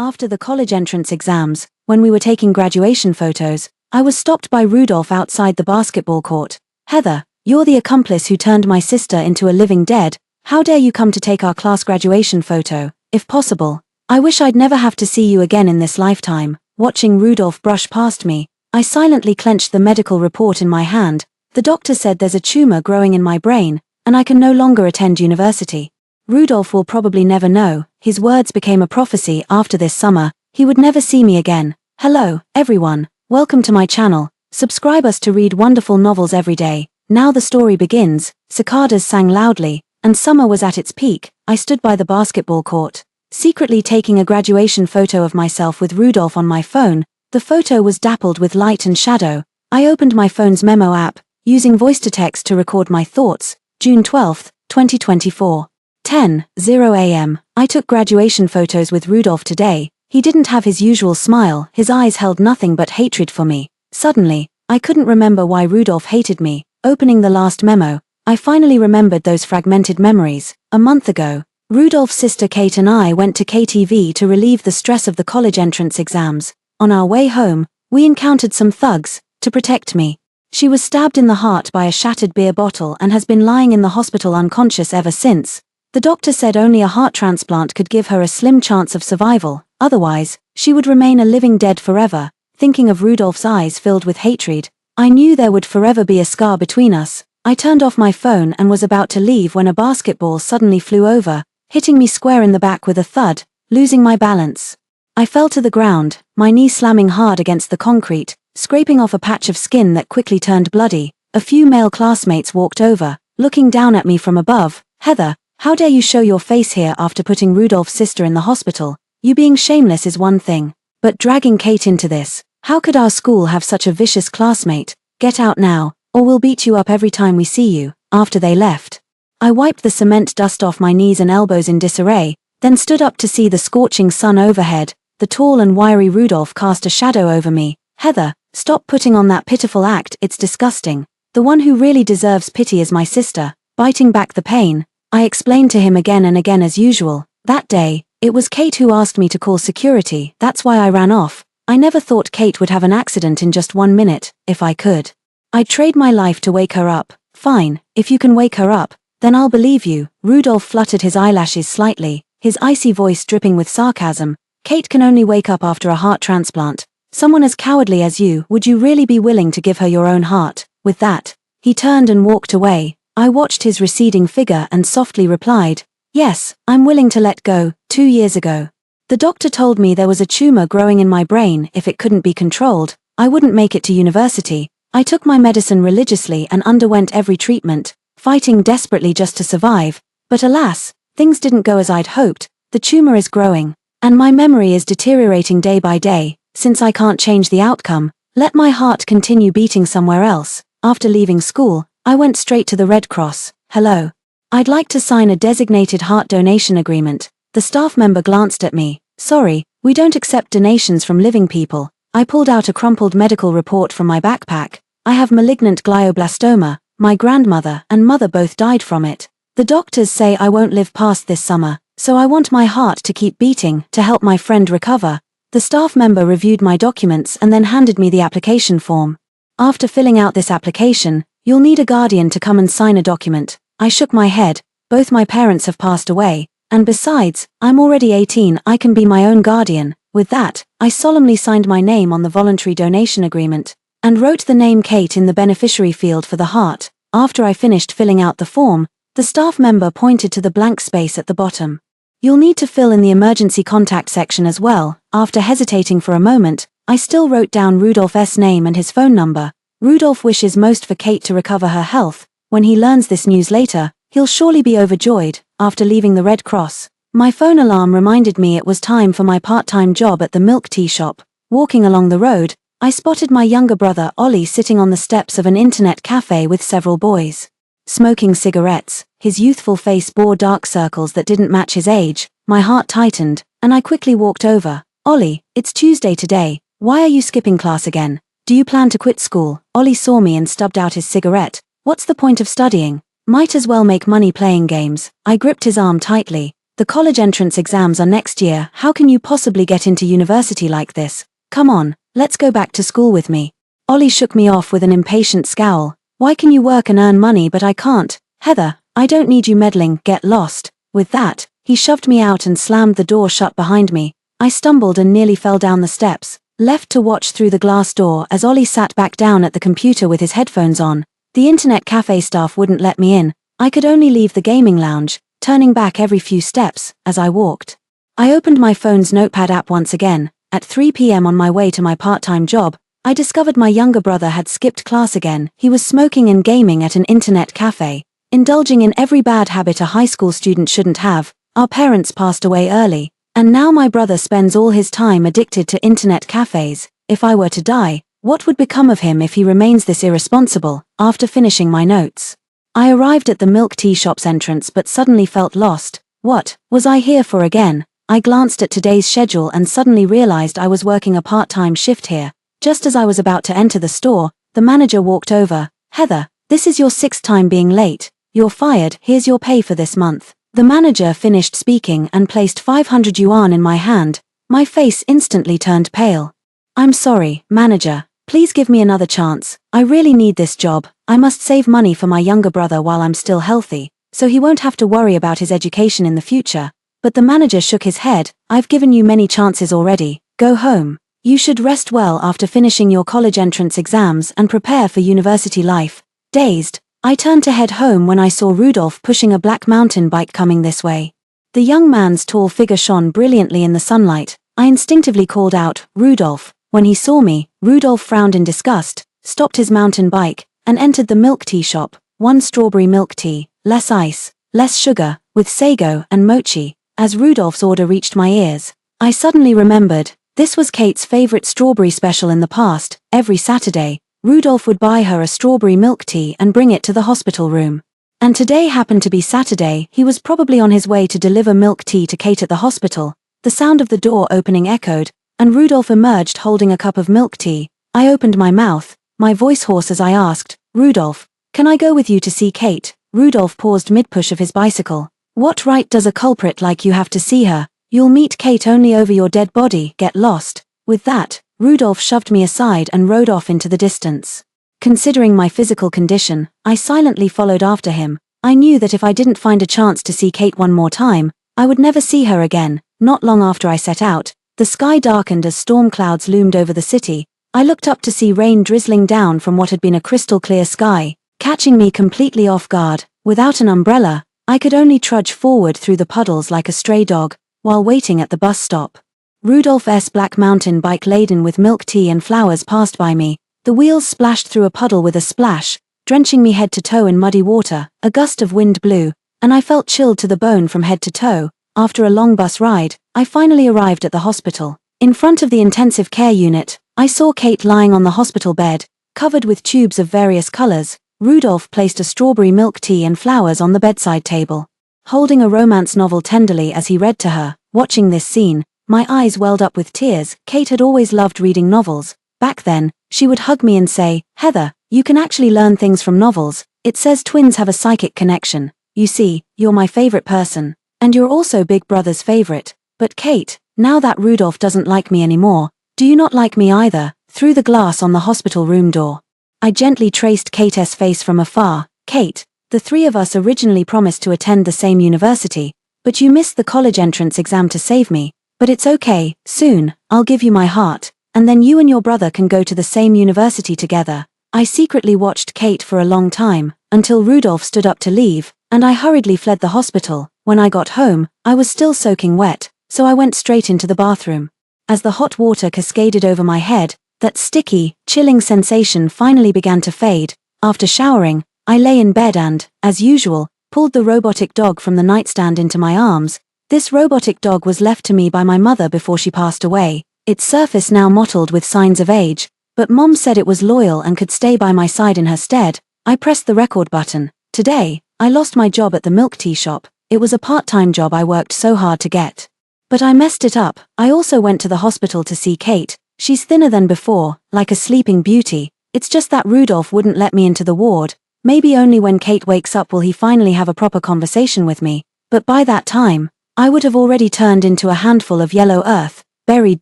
After the college entrance exams, when we were taking graduation photos, I was stopped by Rudolph outside the basketball court. "Heather, you're the accomplice who turned my sister into a living dead. How dare you come to take our class graduation photo, if possible? I wish I'd never have to see you again in this lifetime." Watching Rudolph brush past me, I silently clenched the medical report in my hand. The doctor said there's a tumor growing in my brain, and I can no longer attend university. Rudolph will probably never know. His words became a prophecy. After this summer, he would never see me again. Hello, everyone. Welcome to my channel. Subscribe us to read wonderful novels every day. Now the story begins. Cicadas sang loudly, and summer was at its peak. I stood by the basketball court, secretly taking a graduation photo of myself with Rudolph on my phone. The photo was dappled with light and shadow. I opened my phone's memo app, using voice-to-text to record my thoughts. June 12, 2024. 10:00 a.m. I took graduation photos with Rudolph today. He didn't have his usual smile. His eyes held nothing but hatred for me. Suddenly, I couldn't remember why Rudolph hated me. Opening the last memo, I finally remembered those fragmented memories. A month ago, Rudolph's sister Kate and I went to KTV to relieve the stress of the college entrance exams. On our way home, we encountered some thugs. To protect me, she was stabbed in the heart by a shattered beer bottle and has been lying in the hospital unconscious ever since. The doctor said only a heart transplant could give her a slim chance of survival, otherwise, she would remain a living dead forever. Thinking of Rudolph's eyes filled with hatred, I knew there would forever be a scar between us. I turned off my phone and was about to leave when a basketball suddenly flew over, hitting me square in the back with a thud. Losing my balance, I fell to the ground, my knee slamming hard against the concrete, scraping off a patch of skin that quickly turned bloody. A few male classmates walked over, looking down at me from above. "Heather, how dare you show your face here after putting Rudolph's sister in the hospital? You being shameless is one thing, but dragging Kate into this. How could our school have such a vicious classmate? Get out now, or we'll beat you up every time we see you." After they left, I wiped the cement dust off my knees and elbows in disarray, then stood up to see the scorching sun overhead. The tall and wiry Rudolph cast a shadow over me. "Heather, stop putting on that pitiful act, it's disgusting. The one who really deserves pity is my sister." Biting back the pain, I explained to him again and again as usual. That day, it was Kate who asked me to call security. That's why I ran off. I never thought Kate would have an accident in just 1 minute. If I could, I'd trade my life to wake her up. "Fine, if you can wake her up, then I'll believe you." Rudolph fluttered his eyelashes slightly, his icy voice dripping with sarcasm. "Kate can only wake up after a heart transplant. Someone as cowardly as you, would you really be willing to give her your own heart?" With that, he turned and walked away. I watched his receding figure and softly replied, "Yes, I'm willing to let go." 2 years ago, the doctor told me there was a tumor growing in my brain. If it couldn't be controlled, I wouldn't make it to university. I took my medicine religiously and underwent every treatment, fighting desperately just to survive. But alas, things didn't go as I'd hoped. The tumor is growing, and my memory is deteriorating day by day. Since I can't change the outcome, let my heart continue beating somewhere else. After leaving school, I went straight to the Red Cross. "Hello. I'd like to sign a designated heart donation agreement." The staff member glanced at me. "Sorry, we don't accept donations from living people." I pulled out a crumpled medical report from my backpack. "I have malignant glioblastoma. My grandmother and mother both died from it. The doctors say I won't live past this summer, so I want my heart to keep beating to help my friend recover." The staff member reviewed my documents and then handed me the application form. "After filling out this application, you'll need a guardian to come and sign a document." I shook my head. "Both my parents have passed away, and besides, I'm already 18, I can be my own guardian." With that, I solemnly signed my name on the voluntary donation agreement, and wrote the name Kate in the beneficiary field for the heart. After I finished filling out the form, the staff member pointed to the blank space at the bottom. "You'll need to fill in the emergency contact section as well." After hesitating for a moment, I still wrote down Rudolph's name and his phone number. Rudolph wishes most for Kate to recover her health. When he learns this news later, he'll surely be overjoyed. After leaving the Red Cross, my phone alarm reminded me it was time for my part-time job at the milk tea shop. Walking along the road, I spotted my younger brother Ollie sitting on the steps of an internet cafe with several boys, smoking cigarettes. His youthful face bore dark circles that didn't match his age. My heart tightened, and I quickly walked over. "Ollie, it's Tuesday today. Why are you skipping class again? Do you plan to quit school?" Ollie saw me and stubbed out his cigarette. "What's the point of studying? Might as well make money playing games." I gripped his arm tightly. The college entrance exams are next year. How can you possibly get into university like this? Come on, let's go back to school with me. Ollie shook me off with an impatient scowl. Why can you work and earn money but I can't? Heather, I don't need you meddling, get lost. With that, he shoved me out and slammed the door shut behind me. I stumbled and nearly fell down the steps, left to watch through the glass door as Ollie sat back down at the computer with his headphones on. The internet cafe staff wouldn't let me in. I could only leave the gaming lounge, turning back every few steps as I walked. I opened my phone's notepad app once again. At 3 p.m. on my way to my part-time job, I discovered my younger brother had skipped class again. He was smoking and gaming at an internet cafe, indulging in every bad habit a high school student shouldn't have. Our parents passed away early, and now my brother spends all his time addicted to internet cafes. If I were to die, what would become of him if he remains this irresponsible? After finishing my notes, I arrived at the milk tea shop's entrance but suddenly felt lost. What was I here for again? I glanced at today's schedule and suddenly realized I was working a part-time shift here. Just as I was about to enter the store, the manager walked over. Heather, this is your 6th time being late. You're fired, here's your pay for this month. The manager finished speaking and placed 500 yuan in my hand. My face instantly turned pale. I'm sorry, manager. Please give me another chance. I really need this job. I must save money for my younger brother while I'm still healthy, so he won't have to worry about his education in the future. But the manager shook his head. I've given you many chances already. Go home. You should rest well after finishing your college entrance exams and prepare for university life. Dazed, I turned to head home when I saw Rudolph pushing a black mountain bike coming this way. The young man's tall figure shone brilliantly in the sunlight. I instinctively called out, Rudolph. When he saw me, Rudolph frowned in disgust, stopped his mountain bike, and entered the milk tea shop. 1 strawberry milk tea, less ice, less sugar, with sago and mochi. As Rudolph's order reached my ears, I suddenly remembered, this was Kate's favorite strawberry special in the past. Every Saturday, Rudolph would buy her a strawberry milk tea and bring it to the hospital room. And today happened to be Saturday. He was probably on his way to deliver milk tea to Kate at the hospital. The sound of the door opening echoed, and Rudolph emerged holding a cup of milk tea. I opened my mouth, my voice hoarse as I asked, Rudolph, can I go with you to see Kate? Rudolph paused mid-push of his bicycle. What right does a culprit like you have to see her? You'll meet Kate only over your dead body. Get lost. With that, Rudolph shoved me aside and rode off into the distance. Considering my physical condition, I silently followed after him. I knew that if I didn't find a chance to see Kate one more time, I would never see her again. Not long after I set out, the sky darkened as storm clouds loomed over the city. I looked up to see rain drizzling down from what had been a crystal clear sky, catching me completely off guard. Without an umbrella, I could only trudge forward through the puddles like a stray dog, while waiting at the bus stop. Rudolph's black mountain bike laden with milk tea and flowers passed by me. The wheels splashed through a puddle with a splash, drenching me head to toe in muddy water. A gust of wind blew, and I felt chilled to the bone from head to toe. After a long bus ride, I finally arrived at the hospital. In front of the intensive care unit, I saw Kate lying on the hospital bed, covered with tubes of various colors. Rudolph placed a strawberry milk tea and flowers on the bedside table, holding a romance novel tenderly as he read to her. Watching this scene, my eyes welled up with tears. Kate had always loved reading novels. Back then, she would hug me and say, Heather, you can actually learn things from novels. It says twins have a psychic connection. You see, you're my favorite person. And you're also Big Brother's favorite. But Kate, now that Rudolph doesn't like me anymore, do you not like me either? Through the glass on the hospital room door, I gently traced Kate's face from afar. Kate, the 3 of us originally promised to attend the same university, but you missed the college entrance exam to save me. But it's okay, soon, I'll give you my heart, and then you and your brother can go to the same university together. I secretly watched Kate for a long time, until Rudolph stood up to leave, and I hurriedly fled the hospital. When I got home, I was still soaking wet, so I went straight into the bathroom. As the hot water cascaded over my head, that sticky, chilling sensation finally began to fade. After showering, I lay in bed and, as usual, pulled the robotic dog from the nightstand into my arms. This robotic dog was left to me by my mother before she passed away, its surface now mottled with signs of age, but Mom said it was loyal and could stay by my side in her stead. I pressed the record button. Today, I lost my job at the milk tea shop. It was a part-time job I worked so hard to get. But I messed it up. I also went to the hospital to see Kate. She's thinner than before, like a sleeping beauty. It's just that Rudolph wouldn't let me into the ward. Maybe only when Kate wakes up will he finally have a proper conversation with me. But by that time, I would have already turned into a handful of yellow earth, buried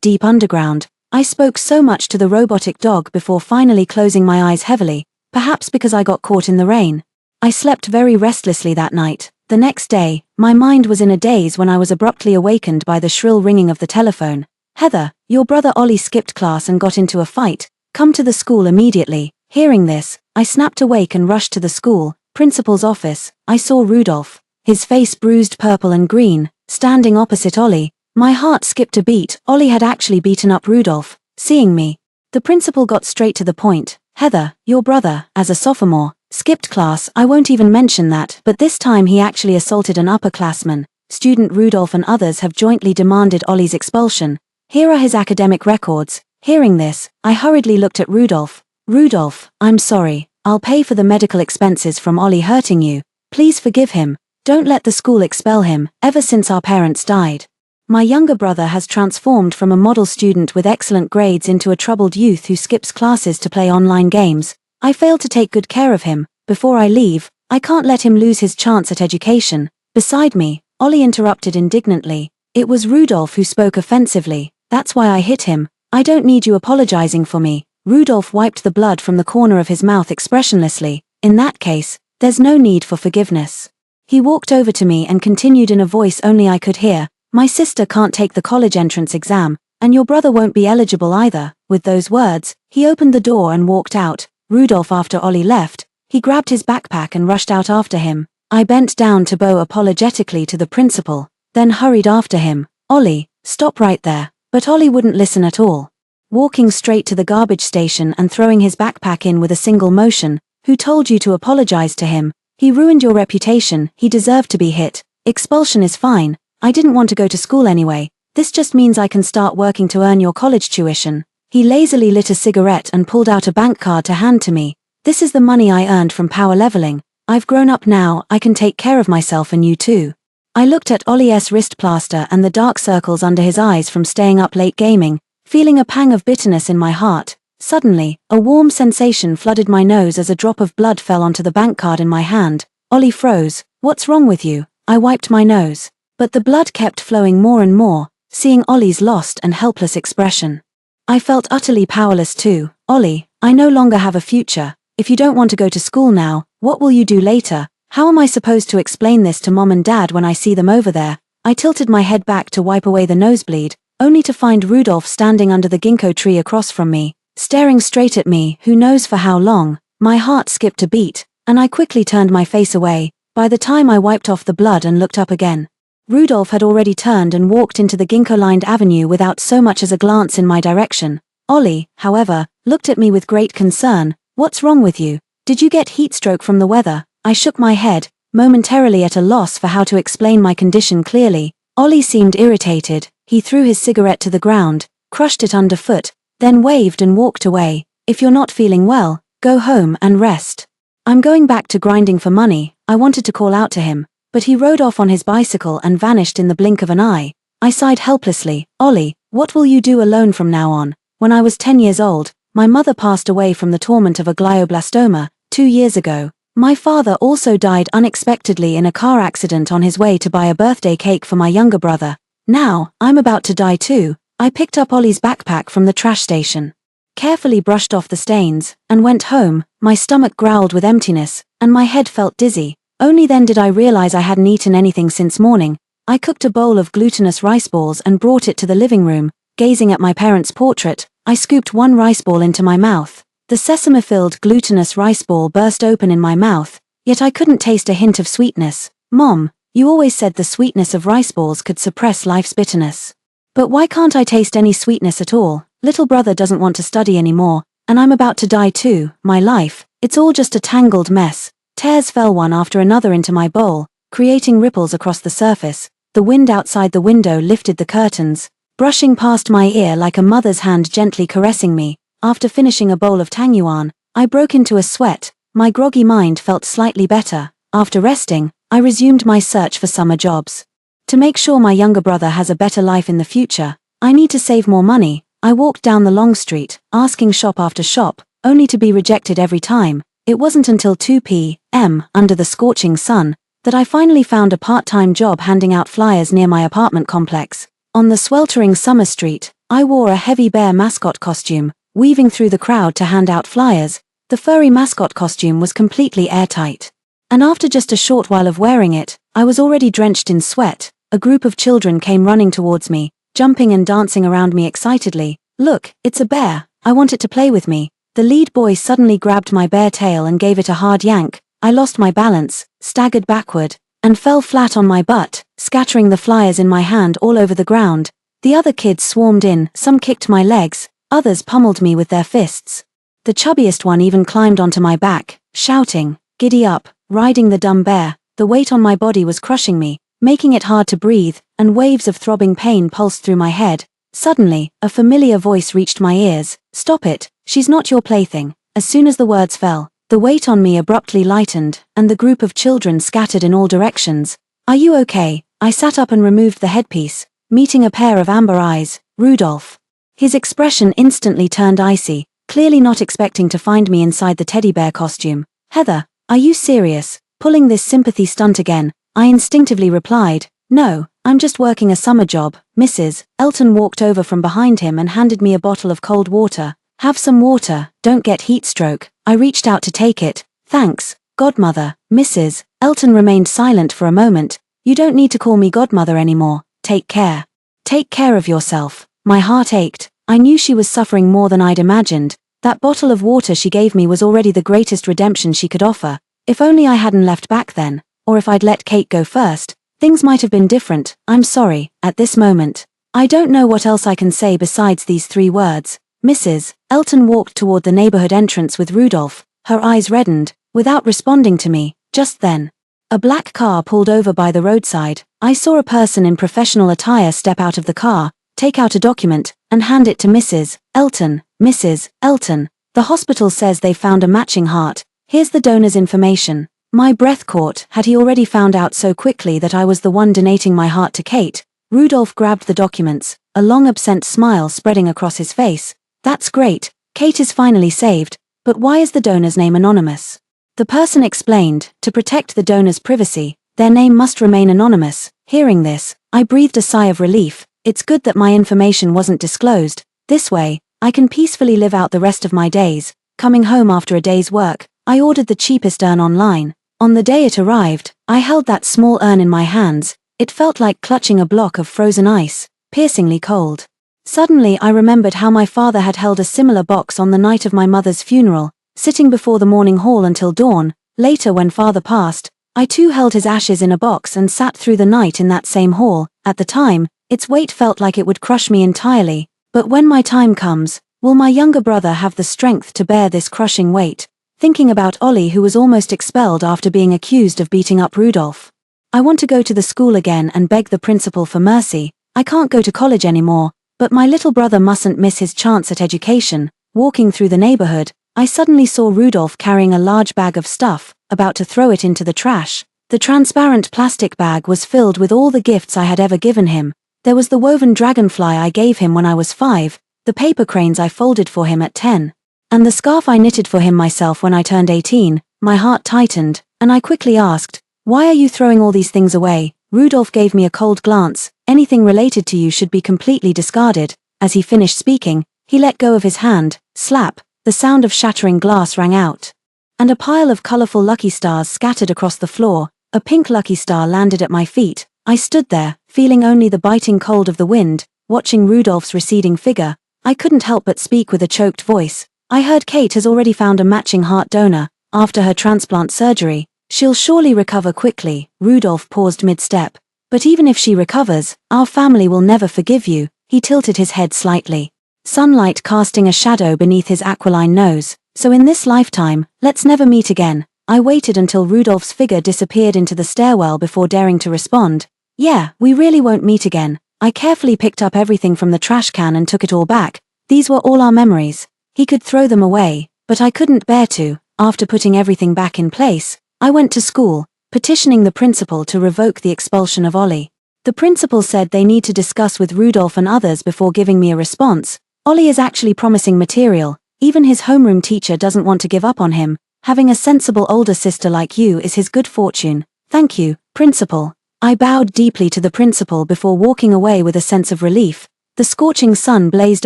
deep underground. I spoke so much to the robotic dog before finally closing my eyes heavily, perhaps because I got caught in the rain. I slept very restlessly that night. The next day, my mind was in a daze when I was abruptly awakened by the shrill ringing of the telephone. "Heather, your brother Ollie skipped class and got into a fight. Come to the school immediately." Hearing this, I snapped awake and rushed to the school principal's office. I saw Rudolph, his face bruised purple and green, standing opposite Ollie. My heart skipped a beat. Ollie had actually beaten up Rudolph. Seeing me, the principal got straight to the point. "Heather, your brother, as a sophomore, skipped class. I won't even mention that, but this time he actually assaulted an upperclassman. Student Rudolph and others have jointly demanded Ollie's expulsion. Here are his academic records." Hearing this, I hurriedly looked at Rudolph. "Rudolph, I'm sorry. I'll pay for the medical expenses from Ollie hurting you. Please forgive him. Don't let the school expel him. Ever since our parents died, my younger brother has transformed from a model student with excellent grades into a troubled youth who skips classes to play online games. I failed to take good care of him. Before I leave, I can't let him lose his chance at education." Beside me, Ollie interrupted indignantly. "It was Rudolph who spoke offensively. That's why I hit him. I don't need you apologizing for me." Rudolph wiped the blood from the corner of his mouth expressionlessly. "In that case, there's no need for forgiveness." He walked over to me and continued in a voice only I could hear. "My sister can't take the college entrance exam, and your brother won't be eligible either." With those words, he opened the door and walked out. Rudolph, after Ollie left, he grabbed his backpack and rushed out after him. I bent down to bow apologetically to the principal, then hurried after him. "Ollie, stop right there." But Ollie wouldn't listen at all. Walking straight to the garbage station and throwing his backpack in with a single motion. "Who told you to apologize to him? He ruined your reputation. He deserved to be hit. Expulsion is fine. I didn't want to go to school anyway. This just means I can start working to earn your college tuition." He lazily lit a cigarette and pulled out a bank card to hand to me. "This is the money I earned from power leveling. I've grown up now. I can take care of myself and you too." I looked at Ollie's wrist plaster and the dark circles under his eyes from staying up late gaming, feeling a pang of bitterness in my heart. Suddenly, a warm sensation flooded my nose as a drop of blood fell onto the bank card in my hand. Ollie froze. "What's wrong with you?" I wiped my nose. But the blood kept flowing more and more, seeing Ollie's lost and helpless expression. I felt utterly powerless too. "Ollie, I no longer have a future. If you don't want to go to school now, what will you do later? How am I supposed to explain this to Mom and Dad when I see them over there?" I tilted my head back to wipe away the nosebleed, only to find Rudolph standing under the ginkgo tree across from me, staring straight at me, who knows for how long. My heart skipped a beat, and I quickly turned my face away. By the time I wiped off the blood and looked up again, Rudolph had already turned and walked into the ginkgo-lined avenue without so much as a glance in my direction. Ollie, however, looked at me with great concern. "What's wrong with you? Did you get heat stroke from the weather?" I shook my head, momentarily at a loss for how to explain my condition clearly. Ollie seemed irritated. He threw his cigarette to the ground, crushed it underfoot, then waved and walked away. "If you're not feeling well, go home and rest. I'm going back to grinding for money." I wanted to call out to him, but he rode off on his bicycle and vanished in the blink of an eye. I sighed helplessly. "Ollie, what will you do alone from now on?" When I was 10 years old, my mother passed away from the torment of a glioblastoma. 2 years ago, my father also died unexpectedly in a car accident on his way to buy a birthday cake for my younger brother. Now, I'm about to die too. I picked up Ollie's backpack from the trash station, carefully brushed off the stains, and went home. My stomach growled with emptiness, and my head felt dizzy. Only then did I realize I hadn't eaten anything since morning. I cooked a bowl of glutinous rice balls and brought it to the living room. Gazing at my parents' portrait, I scooped one rice ball into my mouth. The sesame-filled glutinous rice ball burst open in my mouth, yet I couldn't taste a hint of sweetness. "Mom, you always said the sweetness of rice balls could suppress life's bitterness. But why can't I taste any sweetness at all? Little brother doesn't want to study anymore, and I'm about to die too. My life, it's all just a tangled mess." Tears fell one after another into my bowl, creating ripples across the surface. The wind outside the window lifted the curtains, brushing past my ear like a mother's hand gently caressing me. After finishing a bowl of tangyuan, I broke into a sweat. My groggy mind felt slightly better. After resting, I resumed my search for summer jobs. To make sure my younger brother has a better life in the future, I need to save more money. I walked down the long street, asking shop after shop, only to be rejected every time. It wasn't until 2 p.m., under the scorching sun, that I finally found a part-time job handing out flyers near my apartment complex. On the sweltering summer street, I wore a heavy bear mascot costume, weaving through the crowd to hand out flyers. The furry mascot costume was completely airtight. And after just a short while of wearing it, I was already drenched in sweat. A group of children came running towards me, jumping and dancing around me excitedly. "Look, it's a bear, I want it to play with me." The lead boy suddenly grabbed my bear tail and gave it a hard yank. I lost my balance, staggered backward, and fell flat on my butt, scattering the flyers in my hand all over the ground. The other kids swarmed in, some kicked my legs, others pummeled me with their fists. The chubbiest one even climbed onto my back, shouting, "Giddy up, riding the dumb bear." The weight on my body was crushing me, making it hard to breathe, and waves of throbbing pain pulsed through my head. Suddenly, a familiar voice reached my ears. "Stop it, she's not your plaything." As soon as the words fell, the weight on me abruptly lightened, and the group of children scattered in all directions. "Are you okay?" I sat up and removed the headpiece, meeting a pair of amber eyes. "Rudolph." His expression instantly turned icy, clearly not expecting to find me inside the teddy bear costume. "Heather, are you serious? Pulling this sympathy stunt again?" I instinctively replied. "No, I'm just working a summer job, Mrs." Elton walked over from behind him and handed me a bottle of cold water. "Have some water, don't get heat stroke." I reached out to take it. "Thanks, godmother." "Mrs." Elton remained silent for a moment. "You don't need to call me godmother anymore. Take care. Take care of yourself." My heart ached. I knew she was suffering more than I'd imagined. That bottle of water she gave me was already the greatest redemption she could offer. If only I hadn't left back then, or if I'd let Kate go first, things might have been different. "I'm sorry." At this moment, I don't know what else I can say besides these 3 words. "Mrs." Elton walked toward the neighborhood entrance with Rudolph, her eyes reddened, without responding to me. Just then, a black car pulled over by the roadside. I saw a person in professional attire step out of the car, take out a document, and hand it to Mrs. Elton. "Mrs. Elton, the hospital says they found a matching heart. Here's the donor's information." My breath caught. Had he already found out so quickly that I was the one donating my heart to Kate? Rudolph grabbed the documents, a long absent smile spreading across his face. "That's great, Kate is finally saved, but why is the donor's name anonymous?" The person explained, to protect the donor's privacy, their name must remain anonymous. Hearing this, I breathed a sigh of relief. It's good that my information wasn't disclosed. This way, I can peacefully live out the rest of my days. Coming home after a day's work, I ordered the cheapest urn online. On the day it arrived, I held that small urn in my hands. It felt like clutching a block of frozen ice, piercingly cold. Suddenly I remembered how my father had held a similar box on the night of my mother's funeral, sitting before the morning hall until dawn. Later, when father passed, I too held his ashes in a box and sat through the night in that same hall. At the time, its weight felt like it would crush me entirely. But when my time comes, will my younger brother have the strength to bear this crushing weight? Thinking about Ollie, who was almost expelled after being accused of beating up Rudolph. I want to go to the school again and beg the principal for mercy. I can't go to college anymore, but my little brother mustn't miss his chance at education. Walking through the neighborhood, I suddenly saw Rudolph carrying a large bag of stuff, about to throw it into the trash. The transparent plastic bag was filled with all the gifts I had ever given him. There was the woven dragonfly I gave him when I was 5, the paper cranes I folded for him at 10, and the scarf I knitted for him myself when I turned 18. My heart tightened, and I quickly asked, "Why are you throwing all these things away?" Rudolph gave me a cold glance. "Anything related to you should be completely discarded." As he finished speaking, he let go of his hand. Slap, the sound of shattering glass rang out, and a pile of colorful lucky stars scattered across the floor. A pink lucky star landed at my feet. I stood there, feeling only the biting cold of the wind, watching Rudolph's receding figure. I couldn't help but speak with a choked voice. "I heard Kate has already found a matching heart donor, after her transplant surgery. She'll surely recover quickly." Rudolph paused mid-step. "But even if she recovers, our family will never forgive you." He tilted his head slightly, sunlight casting a shadow beneath his aquiline nose. "So in this lifetime, let's never meet again." I waited until Rudolph's figure disappeared into the stairwell before daring to respond. "Yeah, we really won't meet again." I carefully picked up everything from the trash can and took it all back. These were all our memories. He could throw them away, but I couldn't bear to. After putting everything back in place, I went to school, petitioning the principal to revoke the expulsion of Ollie. The principal said they need to discuss with Rudolph and others before giving me a response. Ollie is actually promising material. Even his homeroom teacher doesn't want to give up on him. Having a sensible older sister like you is his good fortune. Thank you, Principal. I bowed deeply to the principal before walking away with a sense of relief. The scorching sun blazed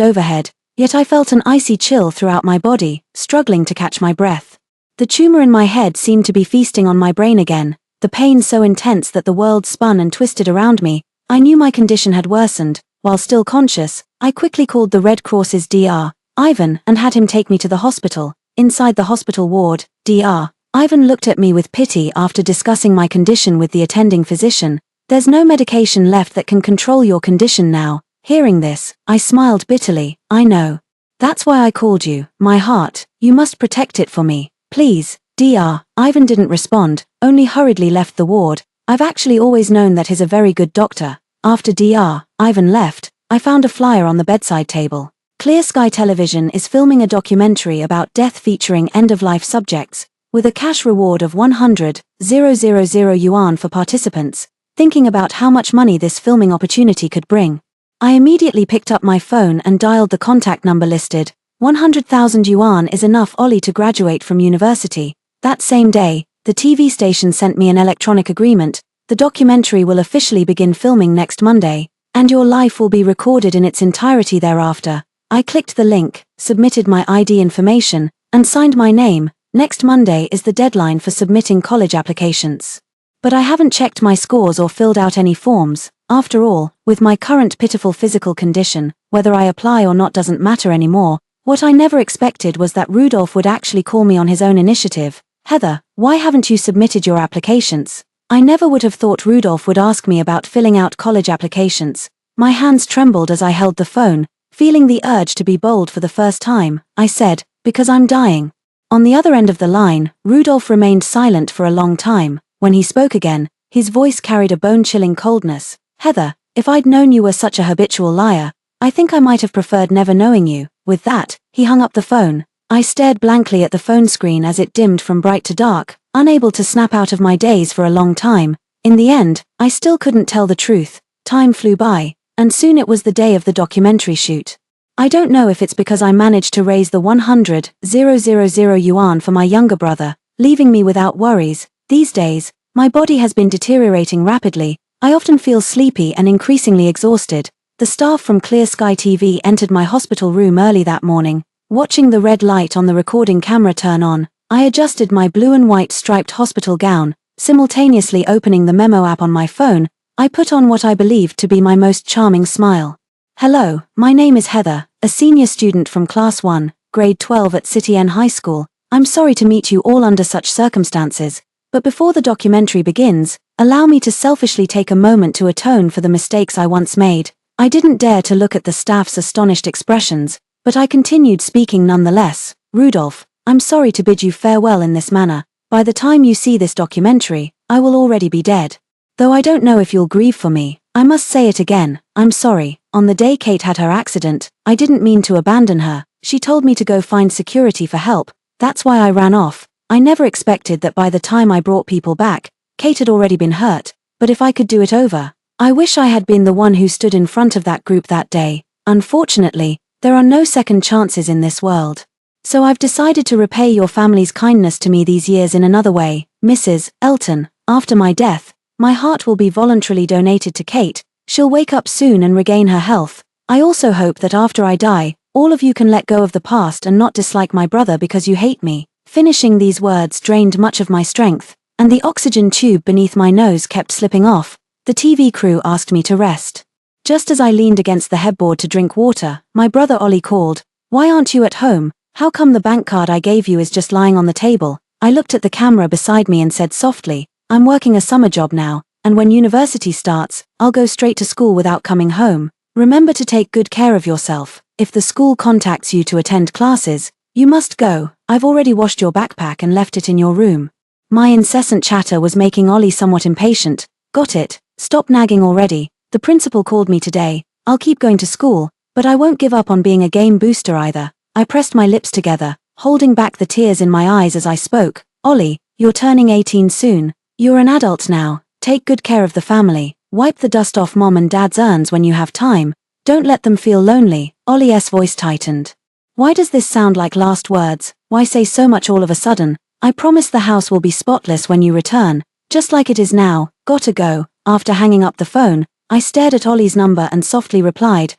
overhead, yet I felt an icy chill throughout my body, struggling to catch my breath. The tumor in my head seemed to be feasting on my brain again, the pain so intense that the world spun and twisted around me. I knew my condition had worsened. While still conscious, I quickly called the Red Cross's Dr. Ivan and had him take me to the hospital. Inside the hospital ward, Dr. Ivan looked at me with pity after discussing my condition with the attending physician. There's no medication left that can control your condition now. Hearing this, I smiled bitterly. I know. That's why I called you, my heart. You must protect it for me. Please. Dr. Ivan didn't respond, only hurriedly left the ward. I've actually always known that he's a very good doctor. After Dr. Ivan left, I found a flyer on the bedside table. Clear Sky Television is filming a documentary about death featuring end-of-life subjects, with a cash reward of 100,000 yuan for participants. Thinking about how much money this filming opportunity could bring, I immediately picked up my phone and dialed the contact number listed. 100,000 yuan is enough Ollie to graduate from university. That same day, the TV station sent me an electronic agreement. The documentary will officially begin filming next Monday, and your life will be recorded in its entirety thereafter. I clicked the link, submitted my ID information, and signed my name. Next Monday is the deadline for submitting college applications. But I haven't checked my scores or filled out any forms. After all, with my current pitiful physical condition, whether I apply or not doesn't matter anymore. What I never expected was that Rudolph would actually call me on his own initiative. Heather, why haven't you submitted your applications? I never would have thought Rudolph would ask me about filling out college applications. My hands trembled as I held the phone, feeling the urge to be bold for the first time. I said, because I'm dying. On the other end of the line, Rudolph remained silent for a long time. When he spoke again, his voice carried a bone-chilling coldness. Heather, if I'd known you were such a habitual liar, I think I might have preferred never knowing you. With that, he hung up the phone. I stared blankly at the phone screen as it dimmed from bright to dark, unable to snap out of my daze for a long time. In the end, I still couldn't tell the truth. Time flew by, and soon it was the day of the documentary shoot. I don't know if it's because I managed to raise the 100,000 yuan for my younger brother, leaving me without worries. These days, my body has been deteriorating rapidly. I often feel sleepy and increasingly exhausted. The staff from Clear Sky TV entered my hospital room early that morning. Watching the red light on the recording camera turn on, I adjusted my blue and white striped hospital gown. Simultaneously opening the memo app on my phone, I put on what I believed to be my most charming smile. Hello, my name is Heather, a senior student from Class 1, Grade 12 at City N High School. I'm sorry to meet you all under such circumstances, but before the documentary begins, allow me to selfishly take a moment to atone for the mistakes I once made. I didn't dare to look at the staff's astonished expressions, but I continued speaking nonetheless. Rudolph, I'm sorry to bid you farewell in this manner. By the time you see this documentary, I will already be dead. Though I don't know if you'll grieve for me, I must say it again, I'm sorry. On the day Kate had her accident, I didn't mean to abandon her. She told me to go find security for help. That's why I ran off. I never expected that by the time I brought people back, Kate had already been hurt. But if I could do it over, I wish I had been the one who stood in front of that group that day. Unfortunately, there are no second chances in this world. So I've decided to repay your family's kindness to me these years in another way. Mrs. Elton, after my death, my heart will be voluntarily donated to Kate. She'll wake up soon and regain her health. I also hope that after I die, all of you can let go of the past and not dislike my brother because you hate me. Finishing these words drained much of my strength, and the oxygen tube beneath my nose kept slipping off. The TV crew asked me to rest. Just as I leaned against the headboard to drink water, my brother Ollie called. Why aren't you at home? How come the bank card I gave you is just lying on the table? I looked at the camera beside me and said softly, I'm working a summer job now, and when university starts, I'll go straight to school without coming home. Remember to take good care of yourself. If the school contacts you to attend classes, you must go. I've already washed your backpack and left it in your room. My incessant chatter was making Ollie somewhat impatient. Got it. Stop nagging already. The principal called me today. I'll keep going to school, but I won't give up on being a game booster either. I pressed my lips together, holding back the tears in my eyes as I spoke. Ollie, you're turning 18 soon. You're an adult now. Take good care of the family. Wipe the dust off mom and dad's urns when you have time. Don't let them feel lonely. Ollie's voice tightened. Why does this sound like last words? Why say so much all of a sudden? I promise the house will be spotless when you return. Just like it is now, gotta go. After hanging up the phone, I stared at Ollie's number and softly replied,